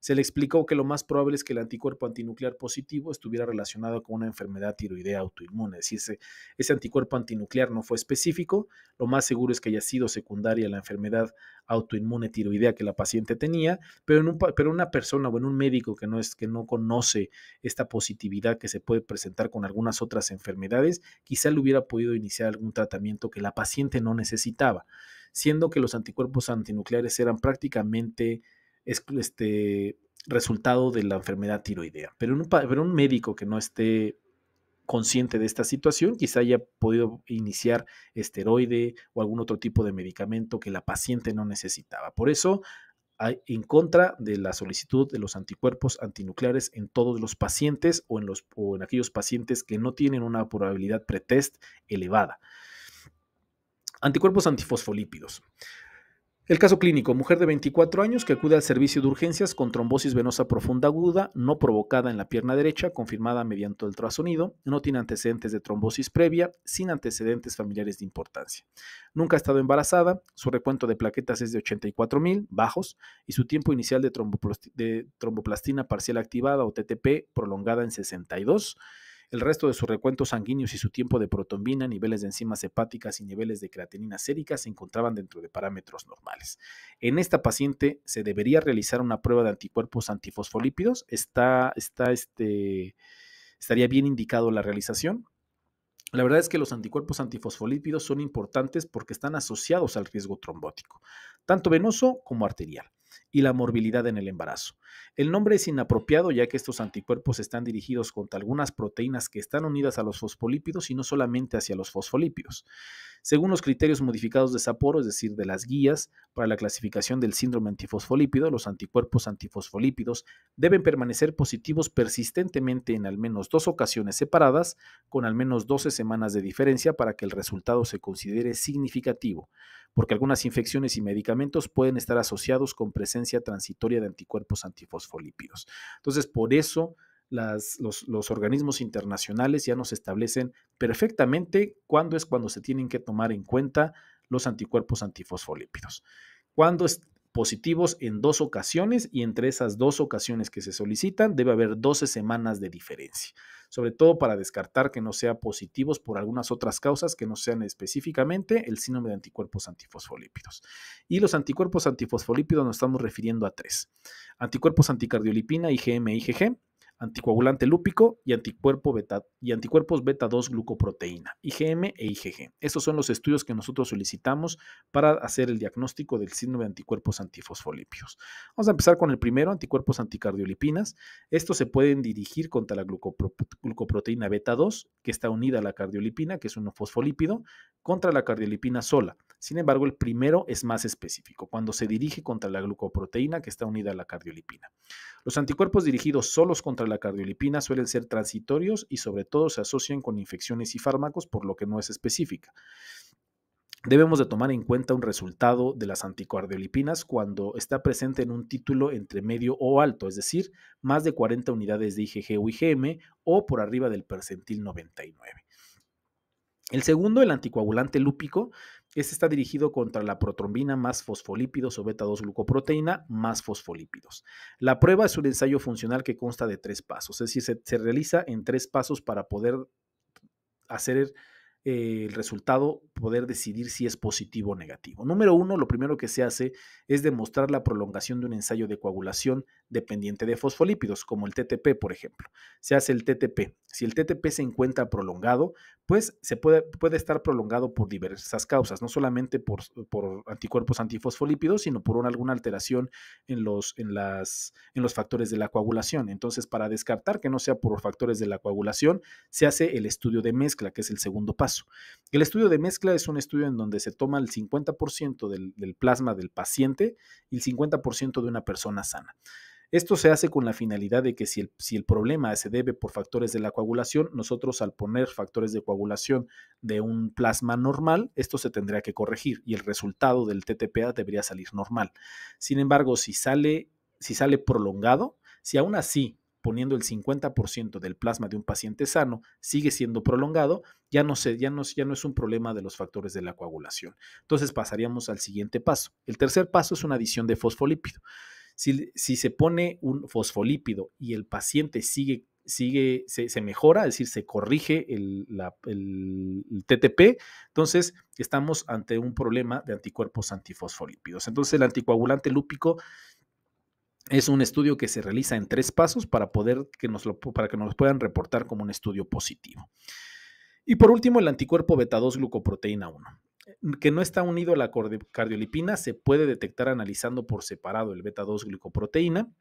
Se le explicó que lo más probable es que el anticuerpo antinuclear positivo estuviera relacionado con una enfermedad tiroidea autoinmune. Es decir, ese anticuerpo antinuclear no fue específico, lo más seguro es que haya sido secundaria a la enfermedad autoinmune tiroidea que la paciente tenía, pero una persona o en un médico que no conoce esta positividad que se puede presentar con algunas otras enfermedades, quizá le hubiera podido iniciar algún tratamiento que la paciente no necesitaba, siendo que los anticuerpos antinucleares eran prácticamente resultado de la enfermedad tiroidea. Pero un médico que no esté consciente de esta situación, quizá haya podido iniciar esteroide o algún otro tipo de medicamento que la paciente no necesitaba. Por eso, hay en contra de la solicitud de los anticuerpos antinucleares en todos los pacientes o en aquellos pacientes que no tienen una probabilidad pretest elevada. Anticuerpos antifosfolípidos. El caso clínico: mujer de 24 años que acude al servicio de urgencias con trombosis venosa profunda aguda, no provocada en la pierna derecha, confirmada mediante ultrasonido, no tiene antecedentes de trombosis previa, sin antecedentes familiares de importancia. Nunca ha estado embarazada, su recuento de plaquetas es de 84,000, bajos, y su tiempo inicial de tromboplastina parcial activada o TTP prolongada en 62. El resto de sus recuentos sanguíneos y su tiempo de protombina, niveles de enzimas hepáticas y niveles de creatinina sérica se encontraban dentro de parámetros normales. En esta paciente se debería realizar una prueba de anticuerpos antifosfolípidos. Estaría bien indicado la realización. La verdad es que los anticuerpos antifosfolípidos son importantes porque están asociados al riesgo trombótico, tanto venoso como arterial, y la morbilidad en el embarazo. El nombre es inapropiado ya que estos anticuerpos están dirigidos contra algunas proteínas que están unidas a los fosfolípidos y no solamente hacia los fosfolípidos. Según los criterios modificados de Sapporo, es decir, de las guías para la clasificación del síndrome antifosfolípido, los anticuerpos antifosfolípidos deben permanecer positivos persistentemente en al menos 2 ocasiones separadas, con al menos 12 semanas de diferencia para que el resultado se considere significativo, porque algunas infecciones y medicamentos pueden estar asociados con presencia transitoria de anticuerpos antifosfolípidos. Entonces, por eso los organismos internacionales ya nos establecen perfectamente cuándo se tienen que tomar en cuenta los anticuerpos antifosfolípidos. Cuando es positivos en 2 ocasiones, y entre esas 2 ocasiones que se solicitan debe haber 12 semanas de diferencia, sobre todo para descartar que no sean positivos por algunas otras causas que no sean específicamente el síndrome de anticuerpos antifosfolípidos. Y los anticuerpos antifosfolípidos nos estamos refiriendo a 3: anticuerpos anticardiolipina, IgM e IgG, anticoagulante lúpico y anticuerpos beta 2 glucoproteína, IgM e IgG. Estos son los estudios que nosotros solicitamos para hacer el diagnóstico del síndrome de anticuerpos antifosfolípidos. Vamos a empezar con el primero: anticuerpos anticardiolipinas. Estos se pueden dirigir contra la glucoproteína beta 2, que está unida a la cardiolipina, que es un fosfolípido, contra la cardiolipina sola. Sin embargo, el primero es más específico, cuando se dirige contra la glucoproteína que está unida a la cardiolipina. Los anticuerpos dirigidos solos contra la cardiolipina suelen ser transitorios y sobre todo se asocian con infecciones y fármacos, por lo que no es específica. Debemos de tomar en cuenta un resultado de las anticardiolipinas cuando está presente en un título entre medio o alto, es decir, más de 40 unidades de IgG o IgM o por arriba del percentil 99. El segundo, el anticoagulante lúpico, está dirigido contra la protrombina más fosfolípidos o beta 2 glucoproteína más fosfolípidos. La prueba es un ensayo funcional que consta de 3 pasos, es decir, se realiza en 3 pasos para poder hacer el resultado, poder decidir si es positivo o negativo. Número 1, lo primero que se hace es demostrar la prolongación de un ensayo de coagulación dependiente de fosfolípidos, como el TTP, por ejemplo. Se hace el TTP. Si el TTP se encuentra prolongado, pues se puede estar prolongado por diversas causas, no solamente por anticuerpos antifosfolípidos, sino por alguna alteración en los factores de la coagulación. Entonces, para descartar que no sea por factores de la coagulación, se hace el estudio de mezcla, que es el segundo paso. El estudio de mezcla es un estudio en donde se toma el 50% del plasma del paciente y el 50% de una persona sana. Esto se hace con la finalidad de que si el problema se debe por factores de la coagulación, nosotros al poner factores de coagulación de un plasma normal, esto se tendría que corregir y el resultado del TTPA debería salir normal. Sin embargo, si sale prolongado, si aún así poniendo el 50% del plasma de un paciente sano sigue siendo prolongado, ya no es un problema de los factores de la coagulación. Entonces pasaríamos al siguiente paso. El tercer paso es una adición de fosfolípido. Si se pone un fosfolípido y el paciente se mejora, es decir, se corrige el TTP, entonces estamos ante un problema de anticuerpos antifosfolípidos. Entonces el anticoagulante lúpico es un estudio que se realiza en 3 pasos para que nos puedan reportar como un estudio positivo. Y por último, el anticuerpo beta-2 glucoproteína 1, que no está unido a la cardiolipina, se puede detectar analizando por separado el beta-2 glucoproteína.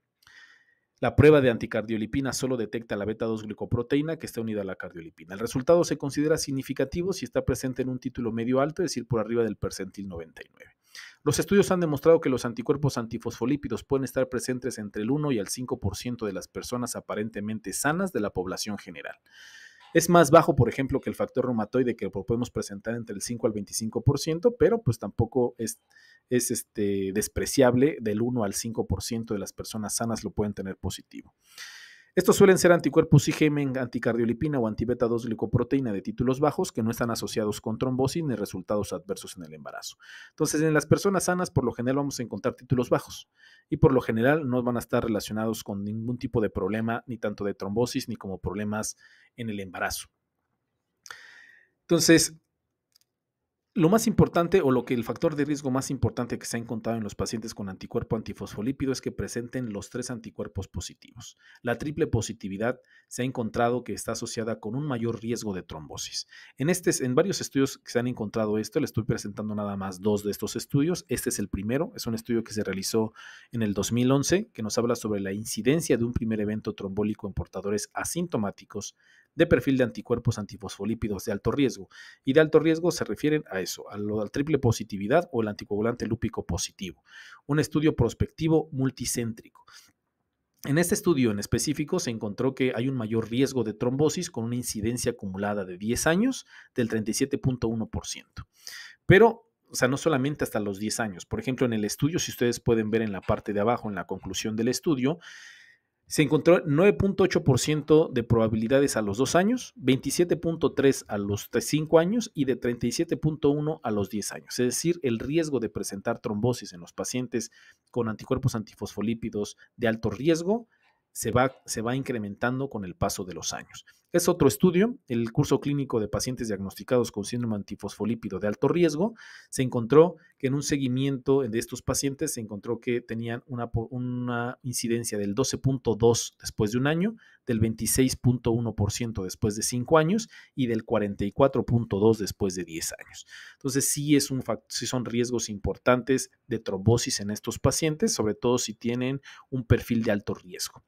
La prueba de anticardiolipina solo detecta la beta-2 glucoproteína que está unida a la cardiolipina. El resultado se considera significativo si está presente en un título medio alto, es decir, por arriba del percentil 99. Los estudios han demostrado que los anticuerpos antifosfolípidos pueden estar presentes entre el 1 y el 5% de las personas aparentemente sanas de la población general. Es más bajo, por ejemplo, que el factor reumatoide, que lo podemos presentar entre el 5 al 25%, pero pues tampoco es despreciable. Del 1 al 5% de las personas sanas lo pueden tener positivo. Estos suelen ser anticuerpos IgM anticardiolipina o antibeta-2 glicoproteína de títulos bajos que no están asociados con trombosis ni resultados adversos en el embarazo. Entonces, en las personas sanas, por lo general vamos a encontrar títulos bajos y por lo general no van a estar relacionados con ningún tipo de problema, ni tanto de trombosis ni como problemas en el embarazo. Entonces, lo más importante o el factor de riesgo más importante que se ha encontrado en los pacientes con anticuerpo antifosfolípido es que presenten los 3 anticuerpos positivos. La triple positividad se ha encontrado que está asociada con un mayor riesgo de trombosis. En varios estudios que se han encontrado esto, le estoy presentando nada más 2 de estos estudios. Este es el primero, es un estudio que se realizó en el 2011 que nos habla sobre la incidencia de un primer evento trombólico en portadores asintomáticos de perfil de anticuerpos antifosfolípidos de alto riesgo. Y de alto riesgo se refieren a eso, a la triple positividad o el anticoagulante lúpico positivo. Un estudio prospectivo multicéntrico. En este estudio en específico se encontró que hay un mayor riesgo de trombosis con una incidencia acumulada de 10 años del 37.1%. Pero no solamente hasta los 10 años. Por ejemplo, en el estudio, si ustedes pueden ver en la parte de abajo, en la conclusión del estudio, se encontró 9.8% de probabilidades a los 2 años, 27.3% a los 5 años y de 37.1% a los 10 años. Es decir, el riesgo de presentar trombosis en los pacientes con anticuerpos antifosfolípidos de alto riesgo se va incrementando con el paso de los años. Es otro estudio, el curso clínico de pacientes diagnosticados con síndrome antifosfolípido de alto riesgo. Se encontró que en un seguimiento de estos pacientes se encontró que tenían una incidencia del 12.2% después de un año, del 26.1% después de 5 años y del 44.2% después de 10 años. Entonces sí son riesgos importantes de trombosis en estos pacientes, sobre todo si tienen un perfil de alto riesgo.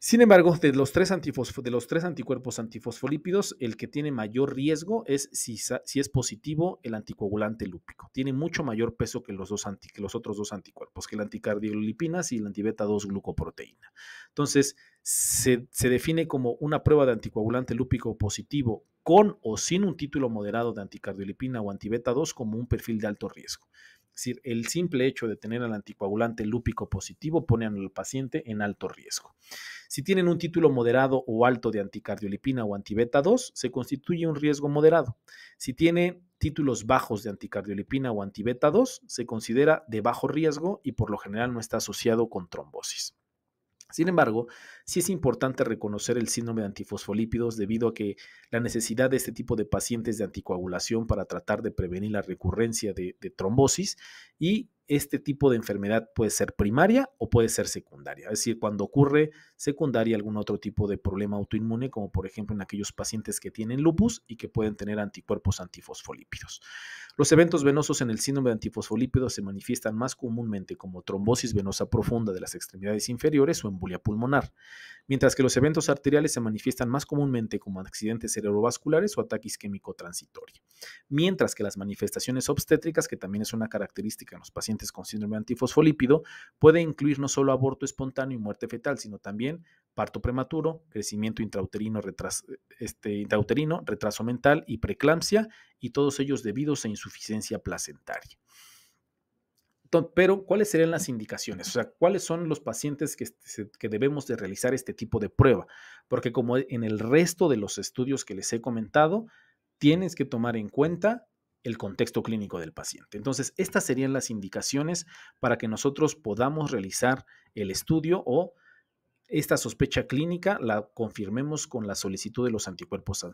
Sin embargo, de los tres anticuerpos antifosfolípidos, el que tiene mayor riesgo es si es positivo el anticoagulante lúpico. Tiene mucho mayor peso que los otros 2 anticuerpos, que el anticardiolipinas y el antibeta-2 glucoproteína. Entonces, se define como una prueba de anticoagulante lúpico positivo con o sin un título moderado de anticardiolipina o antibeta-2 como un perfil de alto riesgo. Es decir, el simple hecho de tener al anticoagulante lúpico positivo pone al paciente en alto riesgo. Si tienen un título moderado o alto de anticardiolipina o antibeta-2, se constituye un riesgo moderado. Si tiene títulos bajos de anticardiolipina o antibeta-2, se considera de bajo riesgo y por lo general no está asociado con trombosis. Sin embargo, sí es importante reconocer el síndrome de antifosfolípidos debido a que la necesidad de este tipo de pacientes de anticoagulación para tratar de prevenir la recurrencia de trombosis y este tipo de enfermedad puede ser primaria o puede ser secundaria, es decir, cuando ocurre secundaria algún otro tipo de problema autoinmune, como por ejemplo en aquellos pacientes que tienen lupus y que pueden tener anticuerpos antifosfolípidos. Los eventos venosos en el síndrome de antifosfolípidos se manifiestan más comúnmente como trombosis venosa profunda de las extremidades inferiores o embolia pulmonar, mientras que los eventos arteriales se manifiestan más comúnmente como accidentes cerebrovasculares o ataque isquémico transitorio, mientras que las manifestaciones obstétricas, que también es una característica en los pacientes con síndrome antifosfolípido, puede incluir no solo aborto espontáneo y muerte fetal, sino también parto prematuro, crecimiento intrauterino, retraso mental y preeclampsia, y todos ellos debidos a insuficiencia placentaria. Pero, ¿cuáles serían las indicaciones? O sea, ¿cuáles son los pacientes que debemos de realizar este tipo de prueba? Porque como en el resto de los estudios que les he comentado, tienes que tomar en cuenta el contexto clínico del paciente. Entonces, estas serían las indicaciones para que nosotros podamos realizar el estudio o esta sospecha clínica la confirmemos con la solicitud de los anticuerpos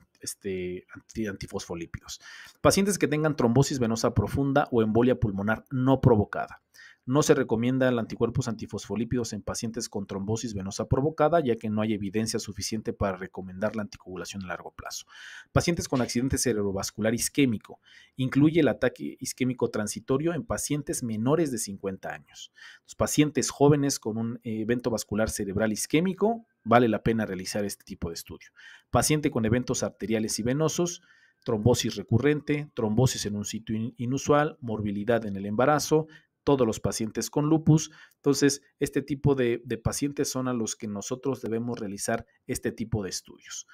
antifosfolípidos. Pacientes que tengan trombosis venosa profunda o embolia pulmonar no provocada. No se recomienda el anticuerpos antifosfolípidos en pacientes con trombosis venosa provocada, ya que no hay evidencia suficiente para recomendar la anticoagulación a largo plazo. Pacientes con accidente cerebrovascular isquémico. Incluye el ataque isquémico transitorio en pacientes menores de 50 años. Los pacientes jóvenes con un evento vascular cerebral isquémico, vale la pena realizar este tipo de estudio. Paciente con eventos arteriales y venosos, trombosis recurrente, trombosis en un sitio inusual, morbilidad en el embarazo, todos los pacientes con lupus. Entonces, este tipo de pacientes son a los que nosotros debemos realizar este tipo de estudios.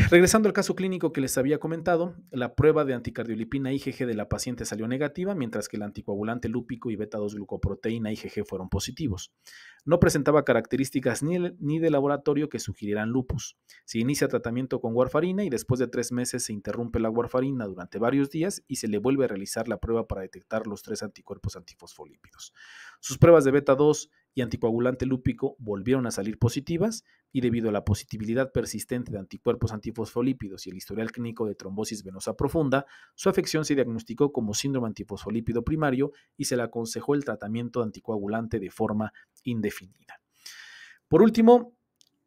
Regresando al caso clínico que les había comentado, la prueba de anticardiolipina IgG de la paciente salió negativa, mientras que el anticoagulante lúpico y beta-2-glucoproteína IgG fueron positivos. No presentaba características ni de laboratorio que sugirieran lupus. Se inicia tratamiento con warfarina y después de 3 meses se interrumpe la warfarina durante varios días y se le vuelve a realizar la prueba para detectar los 3 anticuerpos antifosfolípidos. Sus pruebas de beta-2 y anticoagulante lúpico volvieron a salir positivas y debido a la positividad persistente de anticuerpos antifosfolípidos y el historial clínico de trombosis venosa profunda, su afección se diagnosticó como síndrome antifosfolípido primario y se le aconsejó el tratamiento anticoagulante de forma indefinida. Por último,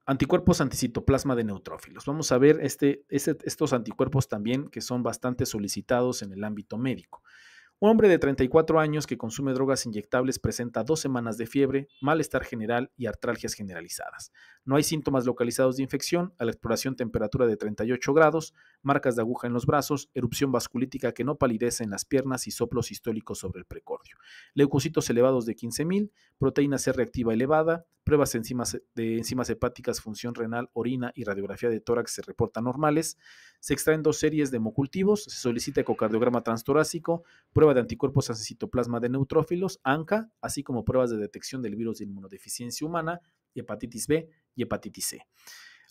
anticuerpos anticitoplasma de neutrófilos. Vamos a ver estos anticuerpos también que son bastante solicitados en el ámbito médico. Un hombre de 34 años que consume drogas inyectables presenta 2 semanas de fiebre, malestar general y artralgias generalizadas. No hay síntomas localizados de infección, a la exploración temperatura de 38 grados, marcas de aguja en los brazos, erupción vasculítica que no palidece en las piernas y soplos sistólicos sobre el precordio. Leucocitos elevados de 15.000, proteína C reactiva elevada, pruebas de enzimas hepáticas, función renal, orina y radiografía de tórax se reportan normales. Se extraen 2 series de hemocultivos, se solicita ecocardiograma transtorácico, prueba de anticuerpos a citoplasma de neutrófilos, ANCA, así como pruebas de detección del virus de inmunodeficiencia humana, hepatitis B y hepatitis C.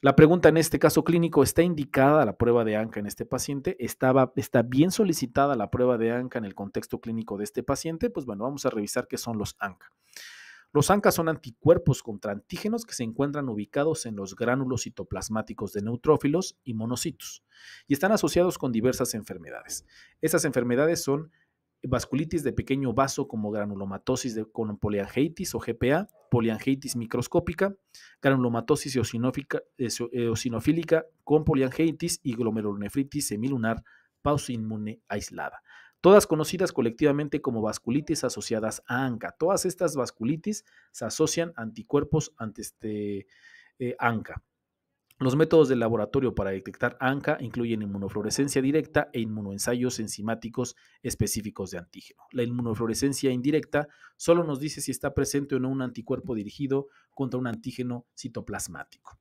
La pregunta en este caso clínico, ¿está indicada la prueba de ANCA en este paciente? ¿Está bien solicitada la prueba de ANCA en el contexto clínico de este paciente? Pues bueno, vamos a revisar qué son los ANCA. Los ANCA son anticuerpos contra antígenos que se encuentran ubicados en los gránulos citoplasmáticos de neutrófilos y monocitos y están asociados con diversas enfermedades. Estas enfermedades son vasculitis de pequeño vaso como granulomatosis con poliangiitis o GPA, poliangiitis microscópica, granulomatosis eosinofílica con poliangiitis y glomerulonefritis semilunar pausoinmune aislada. Todas conocidas colectivamente como vasculitis asociadas a ANCA. Todas estas vasculitis se asocian a anticuerpos ante ANCA. Los métodos de laboratorio para detectar ANCA incluyen inmunofluorescencia directa e inmunoensayos enzimáticos específicos de antígeno. La inmunofluorescencia indirecta solo nos dice si está presente o no un anticuerpo dirigido contra un antígeno citoplasmático.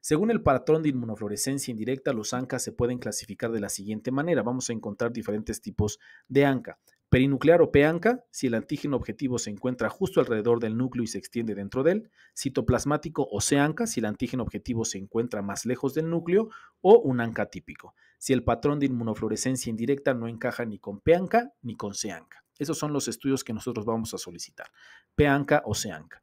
Según el patrón de inmunofluorescencia indirecta, los ANCA se pueden clasificar de la siguiente manera. Vamos a encontrar diferentes tipos de ANCA. Perinuclear o p-ANCA, si el antígeno objetivo se encuentra justo alrededor del núcleo y se extiende dentro de él. Citoplasmático o c-ANCA, si el antígeno objetivo se encuentra más lejos del núcleo. O un ANCA típico, si el patrón de inmunofluorescencia indirecta no encaja ni con p-ANCA ni con c-ANCA. Esos son los estudios que nosotros vamos a solicitar, p-ANCA o c-ANCA.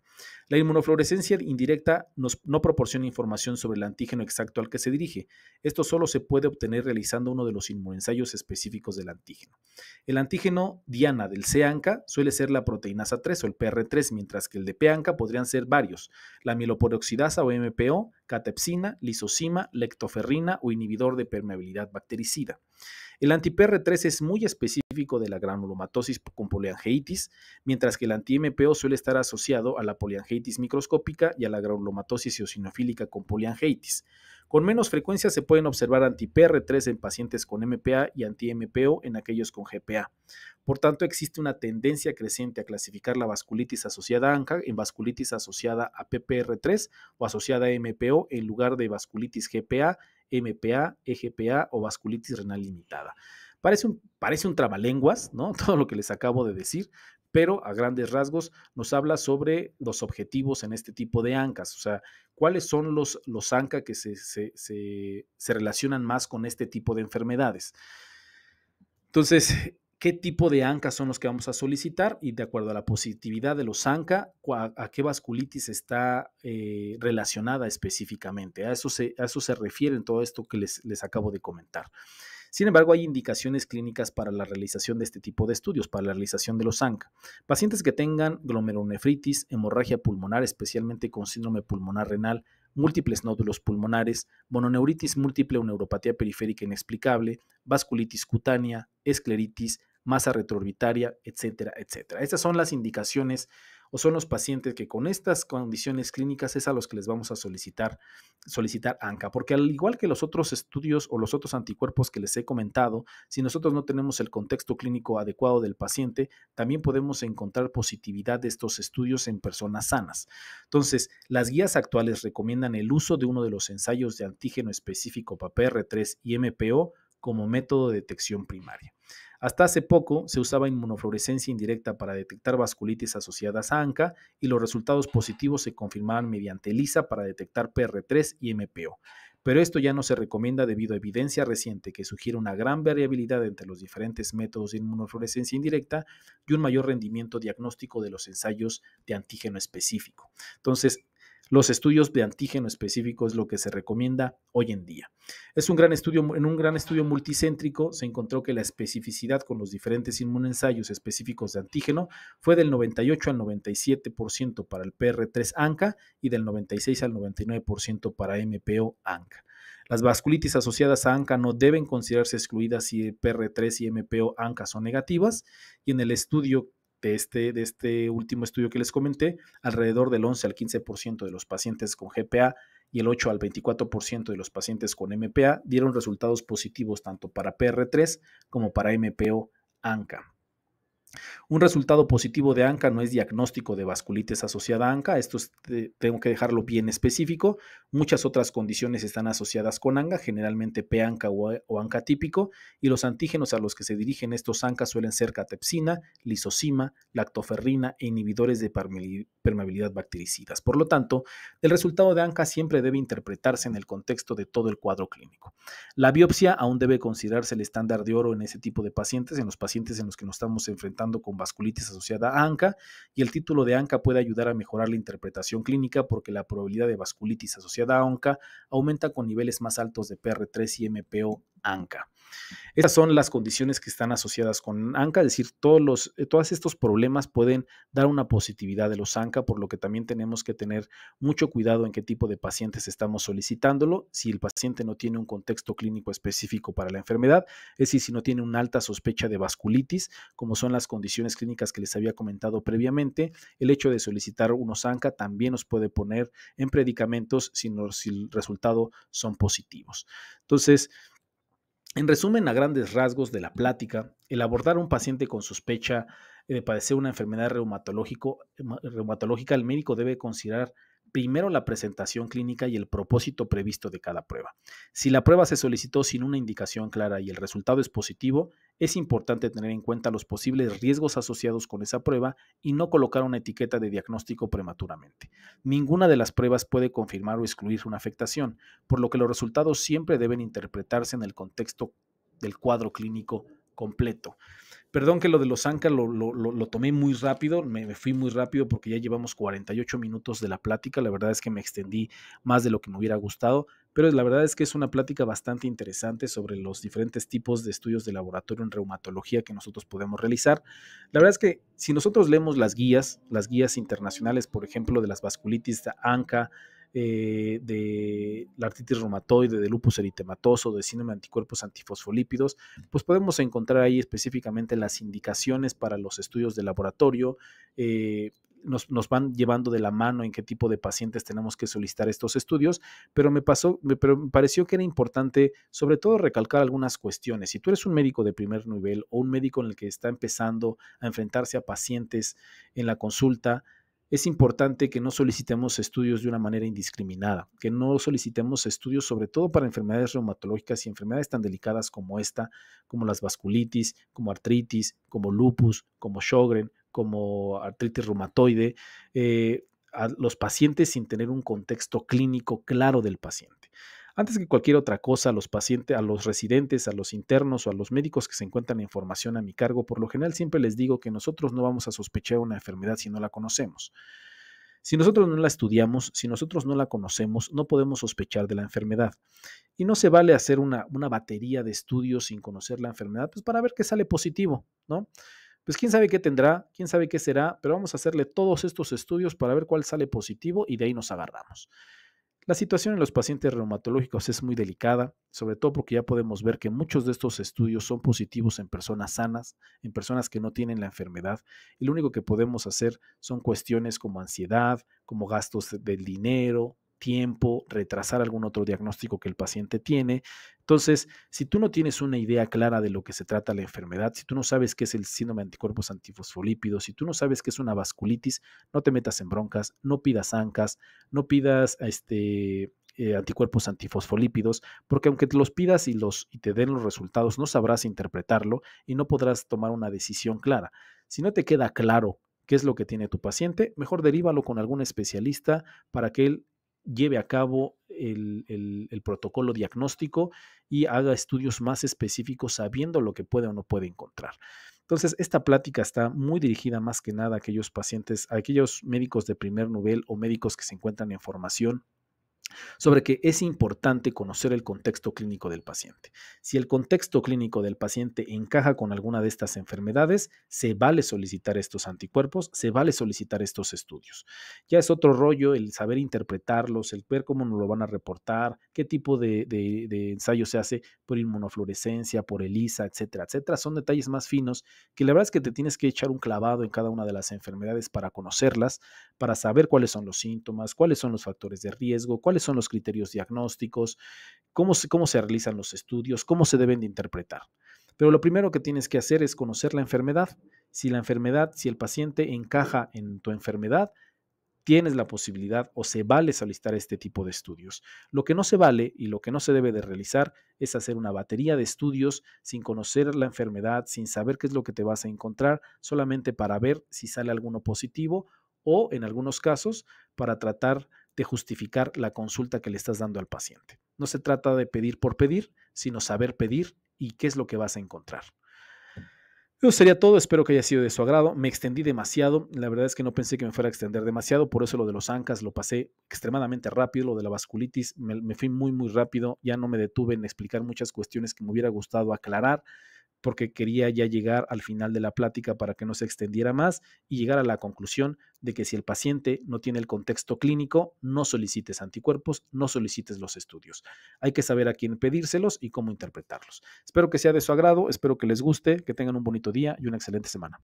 La inmunofluorescencia indirecta no proporciona información sobre el antígeno exacto al que se dirige. Esto solo se puede obtener realizando uno de los inmunoensayos específicos del antígeno. El antígeno diana del C-ANCA suele ser la proteinasa 3 o el PR3, mientras que el de P-ANCA podrían ser varios: la mieloporoxidasa o MPO, catepsina, lisozima, lectoferrina o inhibidor de permeabilidad bactericida. El anti-PR3 es muy específico de la granulomatosis con poliangeitis, mientras que el anti-MPO suele estar asociado a la poliangeitis microscópica y a la granulomatosis eosinofílica con poliangeitis. Con menos frecuencia se pueden observar anti-PR3 en pacientes con MPA y anti-MPO en aquellos con GPA. Por tanto, existe una tendencia creciente a clasificar la vasculitis asociada a ANCA en vasculitis asociada a PPR3 o asociada a MPO en lugar de vasculitis GPA, MPA, EGPA o vasculitis renal limitada. Parece un trabalenguas, ¿no? Todo lo que les acabo de decir, pero a grandes rasgos nos habla sobre los objetivos en este tipo de ANCAs, o sea, cuáles son los ANCA que se relacionan más con este tipo de enfermedades. Entonces, ¿qué tipo de ANCA son los que vamos a solicitar? Y de acuerdo a la positividad de los ANCA, ¿a qué vasculitis está relacionada específicamente? A eso se refiere en todo esto que les acabo de comentar. Sin embargo, hay indicaciones clínicas para la realización de este tipo de estudios, para la realización de los ANCA. Pacientes que tengan glomerulonefritis, hemorragia pulmonar, especialmente con síndrome pulmonar renal, múltiples nódulos pulmonares, mononeuritis múltiple o neuropatía periférica inexplicable, vasculitis cutánea, escleritis, masa retroorbitaria, etcétera, etcétera. Estas son las indicaciones o son los pacientes que con estas condiciones clínicas es a los que les vamos a solicitar ANCA, porque al igual que los otros estudios o los otros anticuerpos que les he comentado, si nosotros no tenemos el contexto clínico adecuado del paciente, también podemos encontrar positividad de estos estudios en personas sanas. Entonces, las guías actuales recomiendan el uso de uno de los ensayos de antígeno específico para PR3 y MPO como método de detección primaria. Hasta hace poco se usaba inmunofluorescencia indirecta para detectar vasculitis asociadas a ANCA y los resultados positivos se confirmaban mediante ELISA para detectar PR3 y MPO. Pero esto ya no se recomienda debido a evidencia reciente que sugiere una gran variabilidad entre los diferentes métodos de inmunofluorescencia indirecta y un mayor rendimiento diagnóstico de los ensayos de antígeno específico. Entonces, los estudios de antígeno específico es lo que se recomienda hoy en día. En un gran estudio multicéntrico se encontró que la especificidad con los diferentes inmunoensayos específicos de antígeno fue del 98 al 97% para el PR3 ANCA y del 96 al 99% para MPO ANCA. Las vasculitis asociadas a ANCA no deben considerarse excluidas si el PR3 y MPO ANCA son negativas, y en el estudio de este último estudio que les comenté, alrededor del 11 al 15% de los pacientes con GPA y el 8 al 24% de los pacientes con MPA dieron resultados positivos tanto para PR3 como para MPO ANCA. Un resultado positivo de ANCA no es diagnóstico de vasculitis asociada a ANCA, esto tengo que dejarlo bien específico. Muchas otras condiciones están asociadas con ANCA, generalmente P-ANCA o ANCA típico, y los antígenos a los que se dirigen estos ANCA suelen ser catepsina, lisozima, lactoferrina e inhibidores de permeabilidad bactericidas. Por lo tanto, el resultado de ANCA siempre debe interpretarse en el contexto de todo el cuadro clínico. La biopsia aún debe considerarse el estándar de oro en ese tipo de pacientes, en los pacientes en los que nos estamos enfrentando con vasculitis asociada a ANCA, y el título de ANCA puede ayudar a mejorar la interpretación clínica porque la probabilidad de vasculitis asociada a ANCA aumenta con niveles más altos de PR3 y MPO ANCA. Estas son las condiciones que están asociadas con ANCA, es decir, todos estos problemas pueden dar una positividad de los ANCA, por lo que también tenemos que tener mucho cuidado en qué tipo de pacientes estamos solicitándolo. Si el paciente no tiene un contexto clínico específico para la enfermedad, es decir, si no tiene una alta sospecha de vasculitis, como son las condiciones clínicas que les había comentado previamente, el hecho de solicitar unos ANCA también nos puede poner en predicamentos si el resultado son positivos. Entonces, en resumen, a grandes rasgos de la plática, el abordar a un paciente con sospecha de padecer una enfermedad reumatológica, el médico debe considerar primero la presentación clínica y el propósito previsto de cada prueba. Si la prueba se solicitó sin una indicación clara y el resultado es positivo, es importante tener en cuenta los posibles riesgos asociados con esa prueba y no colocar una etiqueta de diagnóstico prematuramente. Ninguna de las pruebas puede confirmar o excluir una afectación, por lo que los resultados siempre deben interpretarse en el contexto del cuadro clínico completo. Perdón que lo de los ANCA lo tomé muy rápido, me fui muy rápido porque ya llevamos 48 minutos de la plática, la verdad es que me extendí más de lo que me hubiera gustado, pero la verdad es que es una plática bastante interesante sobre los diferentes tipos de estudios de laboratorio en reumatología que nosotros podemos realizar. La verdad es que si nosotros leemos las guías internacionales, por ejemplo, de las vasculitis de ANCA, de la artritis reumatoide, de lupus eritematoso, de síndrome de anticuerpos antifosfolípidos, pues podemos encontrar ahí específicamente las indicaciones para los estudios de laboratorio. Nos van llevando de la mano en qué tipo de pacientes tenemos que solicitar estos estudios, pero me pareció que era importante sobre todo recalcar algunas cuestiones. Si tú eres un médico de primer nivel o un médico en el que está empezando a enfrentarse a pacientes en la consulta, es importante que no solicitemos estudios de una manera indiscriminada, que no solicitemos estudios sobre todo para enfermedades reumatológicas y enfermedades tan delicadas como esta, como las vasculitis, como artritis, como lupus, como Sjögren, como artritis reumatoide, a los pacientes sin tener un contexto clínico claro del paciente. Antes que cualquier otra cosa, a los pacientes, a los residentes, a los internos o a los médicos que se encuentran en formación a mi cargo, por lo general siempre les digo que nosotros no vamos a sospechar una enfermedad si no la conocemos. Si nosotros no la estudiamos, si nosotros no la conocemos, no podemos sospechar de la enfermedad. Y no se vale hacer una batería de estudios sin conocer la enfermedad, pues para ver qué sale positivo, ¿no? Pues quién sabe qué tendrá, quién sabe qué será, pero vamos a hacerle todos estos estudios para ver cuál sale positivo y de ahí nos agarramos. La situación en los pacientes reumatológicos es muy delicada, sobre todo porque ya podemos ver que muchos de estos estudios son positivos en personas sanas, en personas que no tienen la enfermedad, y lo único que podemos hacer son cuestiones como ansiedad, como gastos del dinero, tiempo, retrasar algún otro diagnóstico que el paciente tiene. Entonces, si tú no tienes una idea clara de lo que se trata la enfermedad, si tú no sabes qué es el síndrome de anticuerpos antifosfolípidos, si tú no sabes qué es una vasculitis, no te metas en broncas, no pidas ANCAS, no pidas anticuerpos antifosfolípidos, porque aunque te los pidas y te den los resultados, no sabrás interpretarlo y no podrás tomar una decisión clara. Si no te queda claro qué es lo que tiene tu paciente, mejor derívalo con algún especialista para que él lleve a cabo el protocolo diagnóstico y haga estudios más específicos sabiendo lo que puede o no puede encontrar. Entonces, esta plática está muy dirigida más que nada a aquellos pacientes, a aquellos médicos de primer nivel o médicos que se encuentran en formación sobre que es importante conocer el contexto clínico del paciente. Si el contexto clínico del paciente encaja con alguna de estas enfermedades, se vale solicitar estos anticuerpos, se vale solicitar estos estudios. Ya es otro rollo el saber interpretarlos, el ver cómo nos lo van a reportar, qué tipo de ensayo se hace por inmunofluorescencia, por ELISA, etcétera, etcétera. Son detalles más finos que la verdad es que te tienes que echar un clavado en cada una de las enfermedades para conocerlas, para saber cuáles son los síntomas, cuáles son los factores de riesgo, cuáles son los criterios diagnósticos, cómo se realizan los estudios, cómo se deben de interpretar. Pero lo primero que tienes que hacer es conocer la enfermedad. Si el paciente encaja en tu enfermedad, tienes la posibilidad o se vale solicitar este tipo de estudios. Lo que no se vale y lo que no se debe de realizar es hacer una batería de estudios sin conocer la enfermedad, sin saber qué es lo que te vas a encontrar, solamente para ver si sale alguno positivo o, en algunos casos, para tratar de justificar la consulta que le estás dando al paciente. No se trata de pedir por pedir, sino saber pedir y qué es lo que vas a encontrar. Eso sería todo, espero que haya sido de su agrado. Me extendí demasiado, la verdad es que no pensé que me fuera a extender demasiado, por eso lo de los ANCAS lo pasé extremadamente rápido, lo de la vasculitis me fui muy, muy rápido, ya no me detuve en explicar muchas cuestiones que me hubiera gustado aclarar, porque quería ya llegar al final de la plática para que no se extendiera más y llegar a la conclusión de que si el paciente no tiene el contexto clínico, no solicites anticuerpos, no solicites los estudios. Hay que saber a quién pedírselos y cómo interpretarlos. Espero que sea de su agrado, espero que les guste, que tengan un bonito día y una excelente semana.